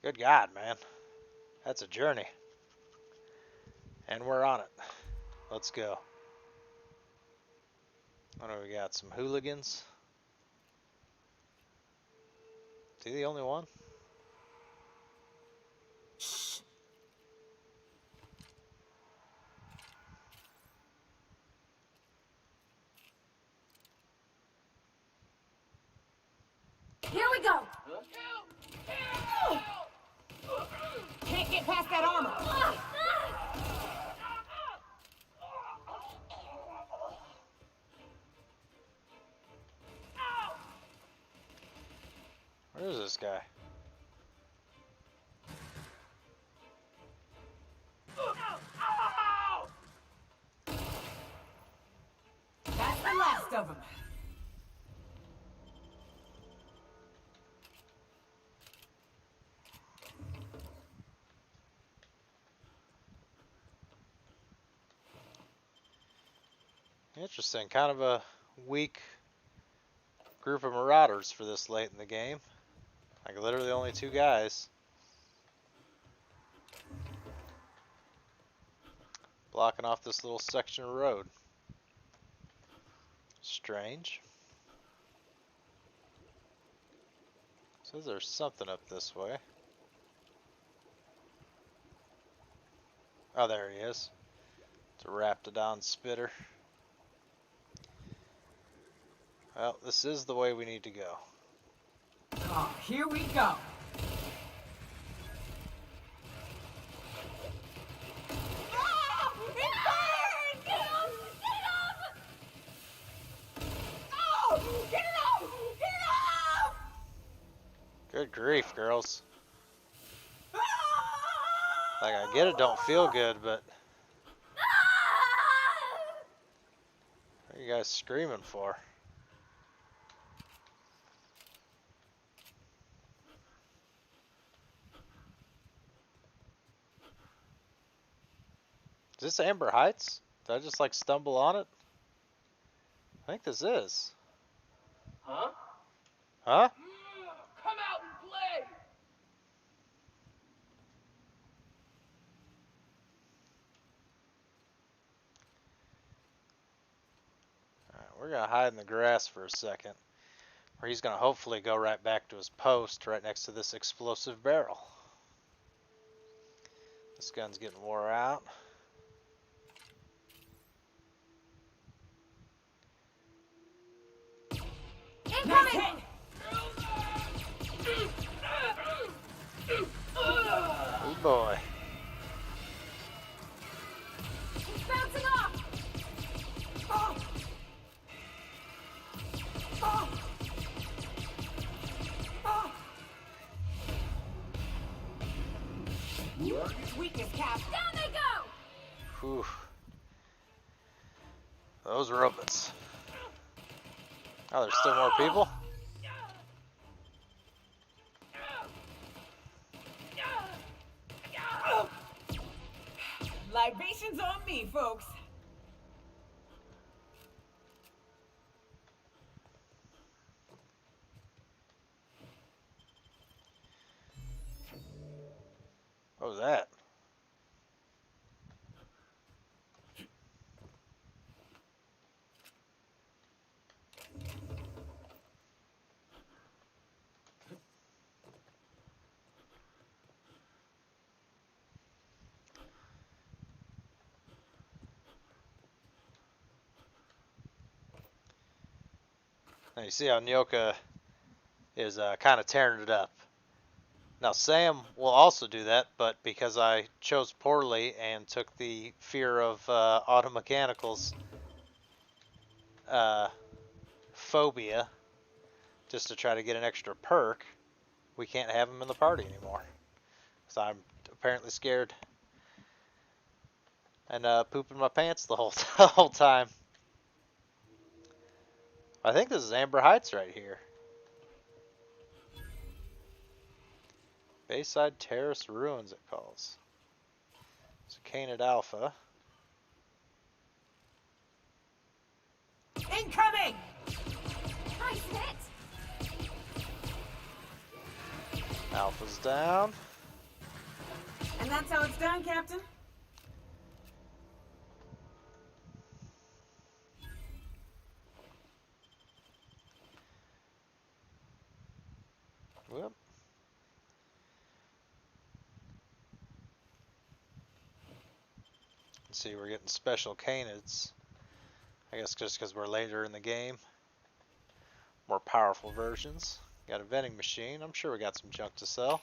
Good God, man. That's a journey. And we're on it. Let's go. What do we got? Some hooligans? Is he the only one? Shh. Here we go! Can't get past that armor! Where is this guy? That's the last of them. Interesting. Kind of a weak group of marauders for this late in the game. Like literally only 2 guys. Blocking off this little section of road. Strange. Says there's something up this way. Oh, there he is. It's a Raptidon spitter. Well, this is the way we need to go. Oh, here we go. Good grief, girls. Like, I get it don't feel good, but... What are you guys screaming for? Is this Amber Heights? Did I just, like, stumble on it? I think this is. Huh? Huh? Come out and play! Alright, we're gonna hide in the grass for a second. Where he's gonna hopefully go right back to his post right next to this explosive barrel. This gun's getting wore out. Incoming! Oh boy. He's bouncing off! Weakness, Cap. Down they go! Whew. Those robots. Oh, there's still more people? Libations on me, folks. What was that? Now you see how Nyoka is kind of tearing it up. Now Sam will also do that, but because I chose poorly and took the fear of auto mechanicals phobia just to try to get an extra perk, we can't have him in the party anymore. So I'm apparently scared and pooping my pants the whole time. I think this is Amber Heights right here. Bayside Terrace Ruins it calls. So Canid Alpha. Incoming! Nice hit! Alpha's down. And that's how it's done, Captain? Whoop. Let's see, we're getting special Canids. I guess just because we're later in the game. More powerful versions. Got a vending machine. I'm sure we got some junk to sell.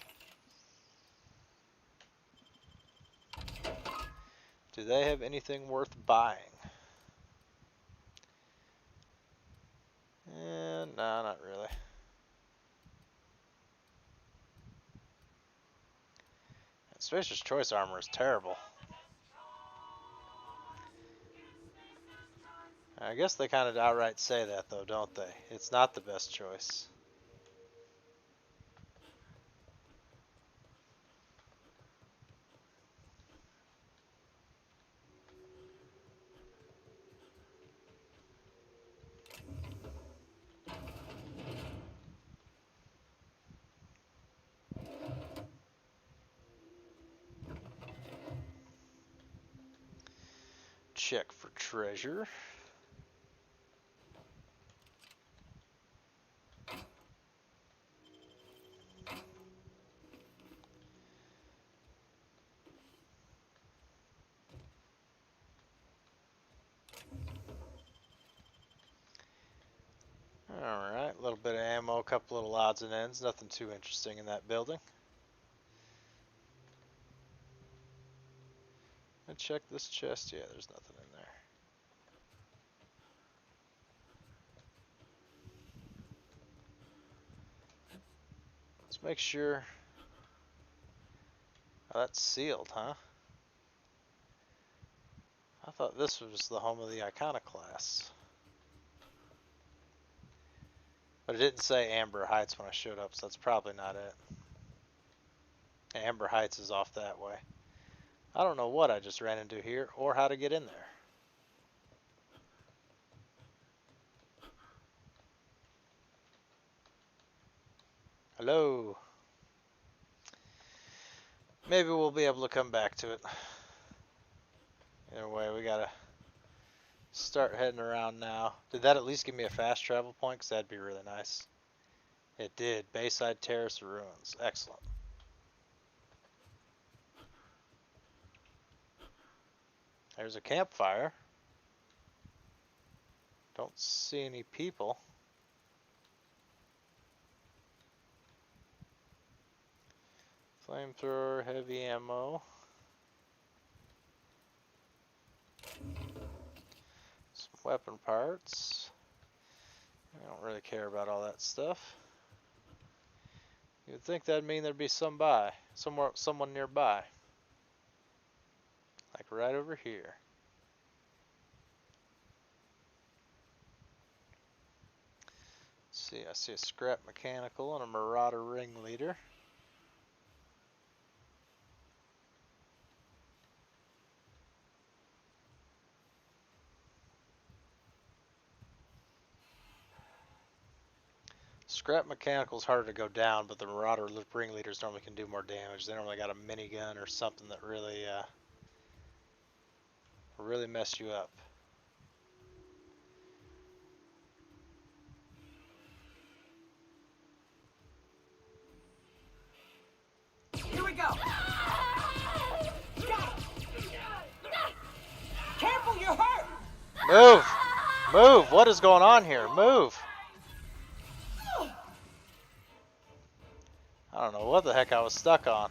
Do they have anything worth buying? No, not really. Spacer's Choice armor is terrible. I guess they kind of outright say that though, don't they? It's not the best choice. Check for treasure. Alright, a little bit of ammo, a couple little odds and ends, nothing too interesting in that building. I check this chest, yeah, there's nothing in there. Let's make sure. Oh, that's sealed, huh? I thought this was the home of the Iconoclasts. But it didn't say Amber Heights when I showed up, so that's probably not it. Amber Heights is off that way. I don't know what I just ran into here or how to get in there. Hello. Maybe we'll be able to come back to it. Either way, we gotta start heading around now. Did that at least give me a fast travel point? Because that'd be really nice. It did. Bayside Terrace Ruins. Excellent. There's a campfire. Don't see any people. Flamethrower, heavy ammo. Some weapon parts. I don't really care about all that stuff. You'd think that'd mean there'd be someone nearby. Like right over here. Let's see, I see a scrap mechanical and a marauder ringleader. Scrap mechanical's harder to go down, but the marauder ringleaders normally can do more damage. They normally got a minigun or something that really mess you up. Here we go! Careful, you're hurt! Move! Move! What is going on here? Move! I don't know what the heck I was stuck on.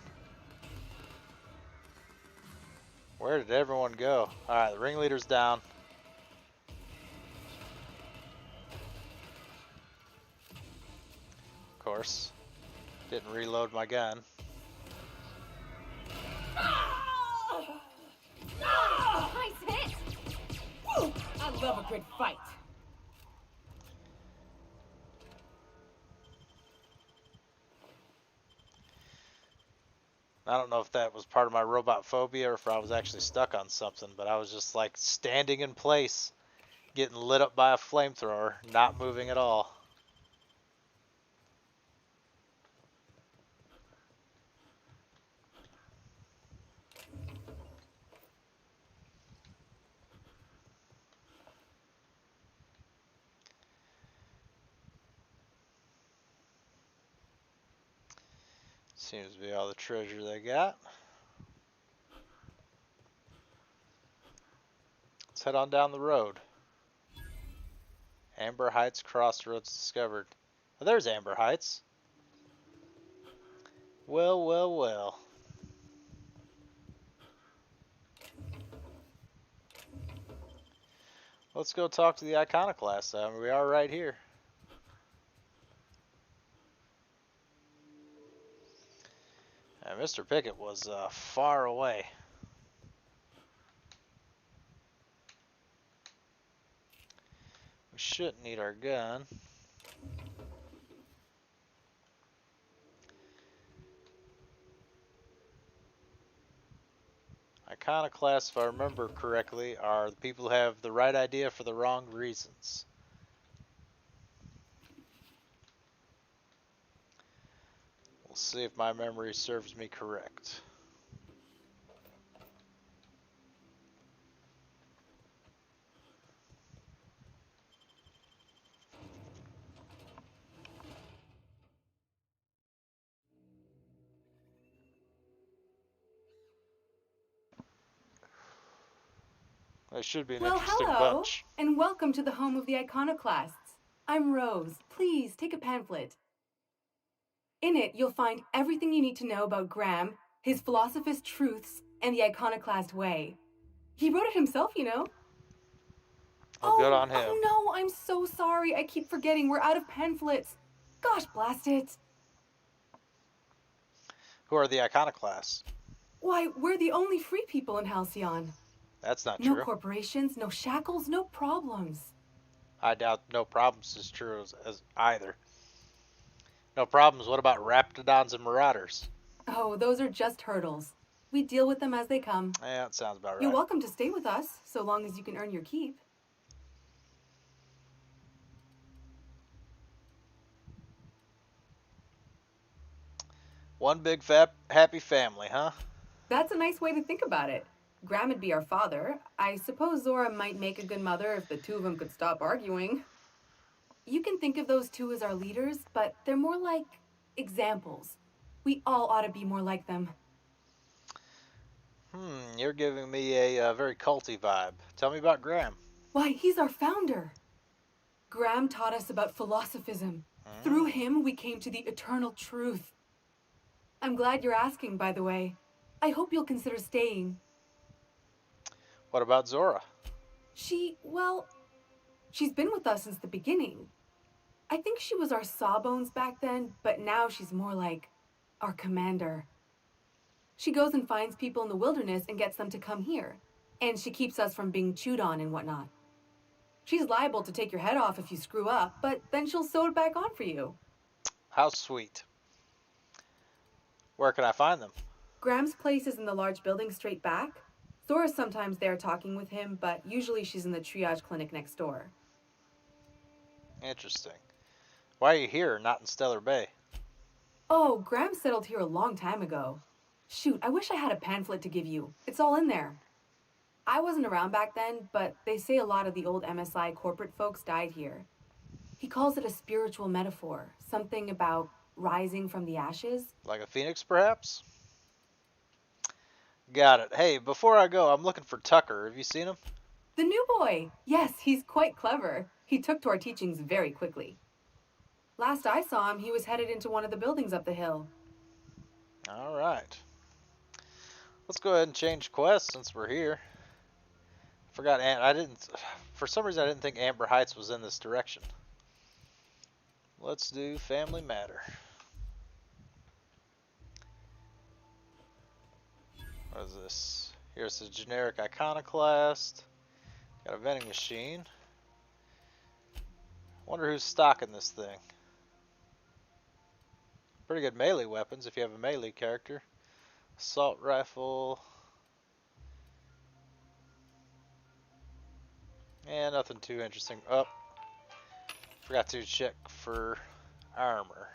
Where did everyone go? Alright, the ringleader's down. Of course. Didn't reload my gun. Nice hit! I love a good fight. I don't know if that was part of my robot phobia or if I was actually stuck on something, but I was just like standing in place, getting lit up by a flamethrower, not moving at all. Seems to be all the treasure they got. Let's head on down the road. Amber Heights Crossroads discovered. Oh, there's Amber Heights. Well, well, well. Let's go talk to the Iconoclast. We are right here. Mr. Pickett was far away. We shouldn't need our gun. Iconoclasts, if I remember correctly, are the people who have the right idea for the wrong reasons. We'll see if my memory serves me correct. That should be an interesting bunch. And welcome to the home of the Iconoclasts. I'm Rose. Please take a pamphlet. In it, you'll find everything you need to know about Graham, his philosophist truths, and the Iconoclast way. He wrote it himself, you know. Oh, good on him. Oh no, I'm so sorry. I keep forgetting. We're out of pamphlets. Gosh, blast it. Who are the Iconoclasts? Why, we're the only free people in Halcyon. That's not No true. corporations, no shackles, no problems. I doubt no problems is true as either. No problems. What about Raptidons and Marauders? Oh, those are just hurdles. We deal with them as they come. Yeah, that sounds about right. You're welcome to stay with us, so long as you can earn your keep. One big happy family, huh? That's a nice way to think about it. Graham would be our father. I suppose Zora might make a good mother if the two of them could stop arguing. You can think of those two as our leaders, but they're more like examples. We all ought to be more like them. You're giving me a very culty vibe. Tell me about Graham. Why, he's our founder. Graham taught us about philosophism. Through him, we came to the eternal truth. I'm glad you're asking, by the way. I hope you'll consider staying. What about Zora? She's been with us since the beginning. I think she was our sawbones back then, but now she's more like our commander. She goes and finds people in the wilderness and gets them to come here. And she keeps us from being chewed on and whatnot. She's liable to take your head off if you screw up, but then she'll sew it back on for you. How sweet. Where can I find them? Graham's place is in the large building straight back. Zora's sometimes there talking with him, but usually she's in the triage clinic next door. Interesting. Why are you here, not in Stellar Bay? Oh, Graham settled here a long time ago. Shoot, I wish I had a pamphlet to give you. It's all in there. I wasn't around back then, but they say a lot of the old MSI corporate folks died here. He calls it a spiritual metaphor, something about rising from the ashes. Like a phoenix, perhaps? Got it. Hey, before I go, I'm looking for Tucker. Have you seen him? The new boy! Yes, he's quite clever. He took to our teachings very quickly. Last I saw him, he was headed into one of the buildings up the hill. Alright. Let's go ahead and change quest since we're here. Forgot I didn't for some reason I didn't think Amber Heights was in this direction. Let's do Family Matter. What is this? Here's a generic iconoclast. Got a vending machine. Wonder who's stocking this thing. Pretty good melee weapons if you have a melee character. Assault rifle. And nothing too interesting. Oh, forgot to check for armor.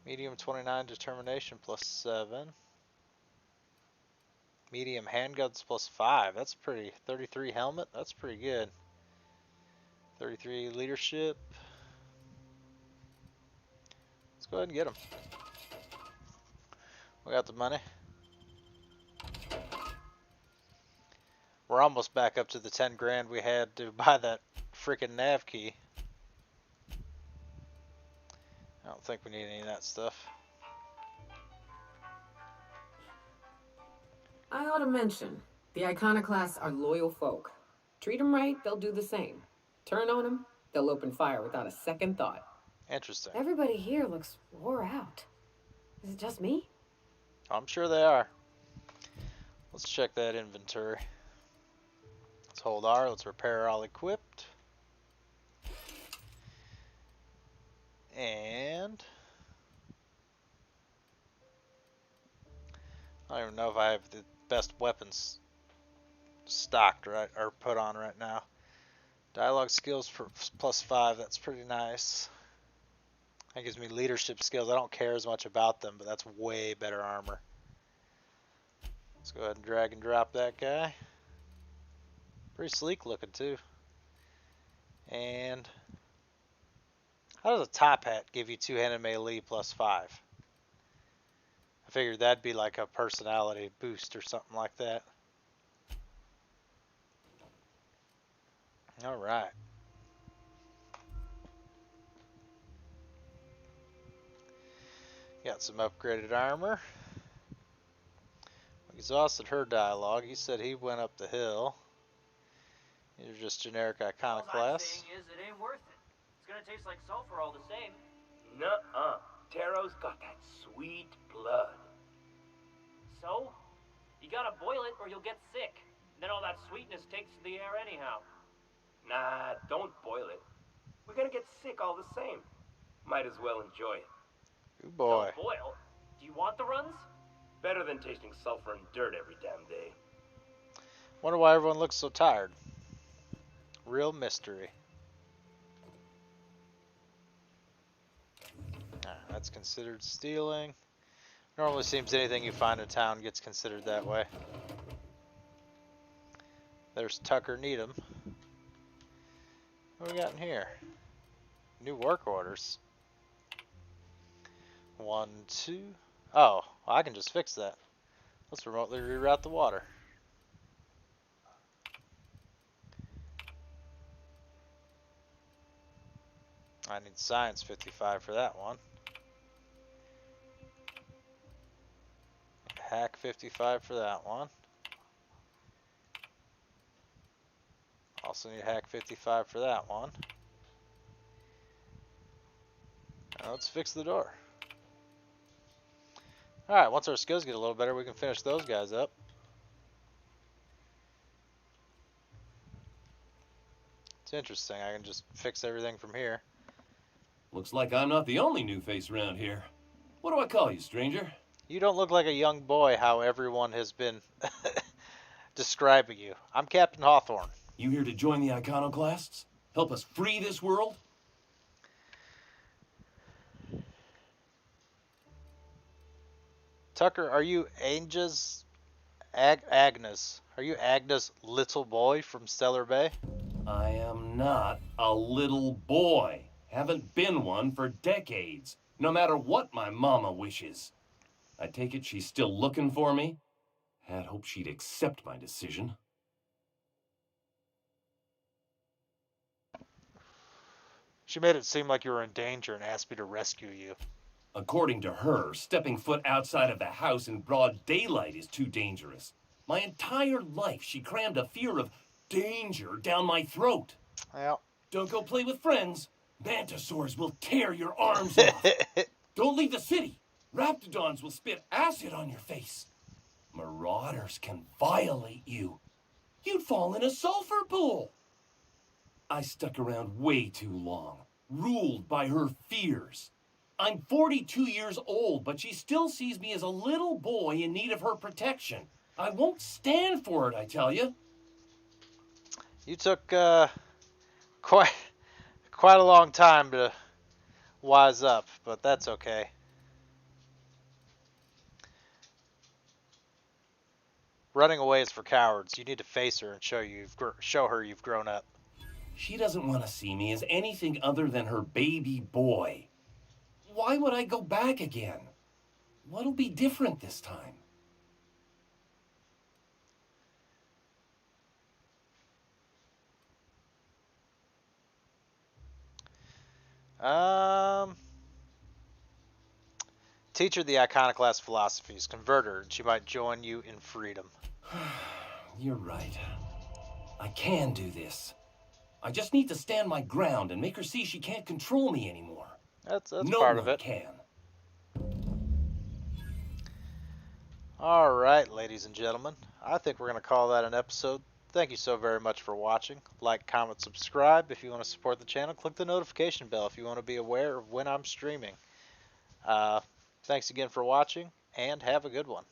Medium 29 determination plus 7. Medium handguns plus 5. That's pretty. 33 helmet. That's pretty good. 33 leadership. Let's go ahead and get them. We got the money. We're almost back up to the 10 grand we had to buy that freaking nav key. I don't think we need any of that stuff. I ought to mention, the iconoclasts are loyal folk. Treat them right, they'll do the same. Turn on them, they'll open fire without a second thought. Interesting. Everybody here looks wore out. Is it just me? I'm sure they are. Let's check that inventory. Let's hold R. Let's repair all equipped. And I don't even know if I have the best weapons stocked right or put on right now. Dialogue skills for plus 5. That's pretty nice. That gives me leadership skills. I don't care as much about them, but that's way better armor. Let's go ahead and drag and drop that guy. Pretty sleek looking too. And how does a top hat give you two-handed melee plus 5? I figured that'd be like a personality boost or something like that. Alright. Got some upgraded armor. Exhausted her dialogue. He said he went up the hill. These are just generic All I'm iconoclasts. saying is it ain't worth it. It's gonna taste like sulfur all the same. Nuh-uh. Taro's got that sweet blood. So? You gotta boil it or you'll get sick. Then all that sweetness takes to the air anyhow. Nah, don't boil it. We're gonna get sick all the same. Might as well enjoy it. Good boy. Don't boil? Do you want the runs? Better than tasting sulfur and dirt every damn day. Wonder why everyone looks so tired. Real mystery. That's considered stealing. Normally seems anything you find in town gets considered that way. There's Tucker Needham. What do we got in here? New work orders. 1, 2. Oh, well, I can just fix that. Let's remotely reroute the water. I need science 55 for that one. Hack 55 for that one. Also need hack 55 for that one. Now let's fix the door. Alright, once our skills get a little better, we can finish those guys up. It's interesting, I can just fix everything from here. Looks like I'm not the only new face around here. What do I call you, stranger? You don't look like a young boy how everyone has been describing you. I'm Captain Hawthorne. You here to join the iconoclasts? Help us free this world? Tucker, are you Agnes? Agnes? Are you Agnes' little boy from Stellar Bay? I am not a little boy. Haven't been one for decades, no matter what my mama wishes. I take it she's still looking for me? Had hoped she'd accept my decision. She made it seem like you were in danger and asked me to rescue you. According to her, stepping foot outside of the house in broad daylight is too dangerous. My entire life, she crammed a fear of danger down my throat. Well. Don't go play with friends. Mantisaurs will tear your arms off. Don't leave the city. Raptidons will spit acid on your face. Marauders can violate you. You'd fall in a sulfur pool. I stuck around way too long, ruled by her fears. I'm 42 years old, but she still sees me as a little boy in need of her protection. I won't stand for it, I tell you. You took quite a long time to wise up, but that's okay. Running away is for cowards. You need to face her and show her you've grown up. She doesn't want to see me as anything other than her baby boy. Why would I go back again? What'll be different this time? Teach her the iconoclast philosophies. Convert her, and she might join you in freedom. You're right. I can do this. I just need to stand my ground and make her see she can't control me anymore. That's no part one of it. Can. All right, ladies and gentlemen. I think we're going to call that an episode. Thank you so very much for watching. Like, comment, subscribe if you want to support the channel. Click the notification bell if you want to be aware of when I'm streaming. Thanks again for watching, and have a good one.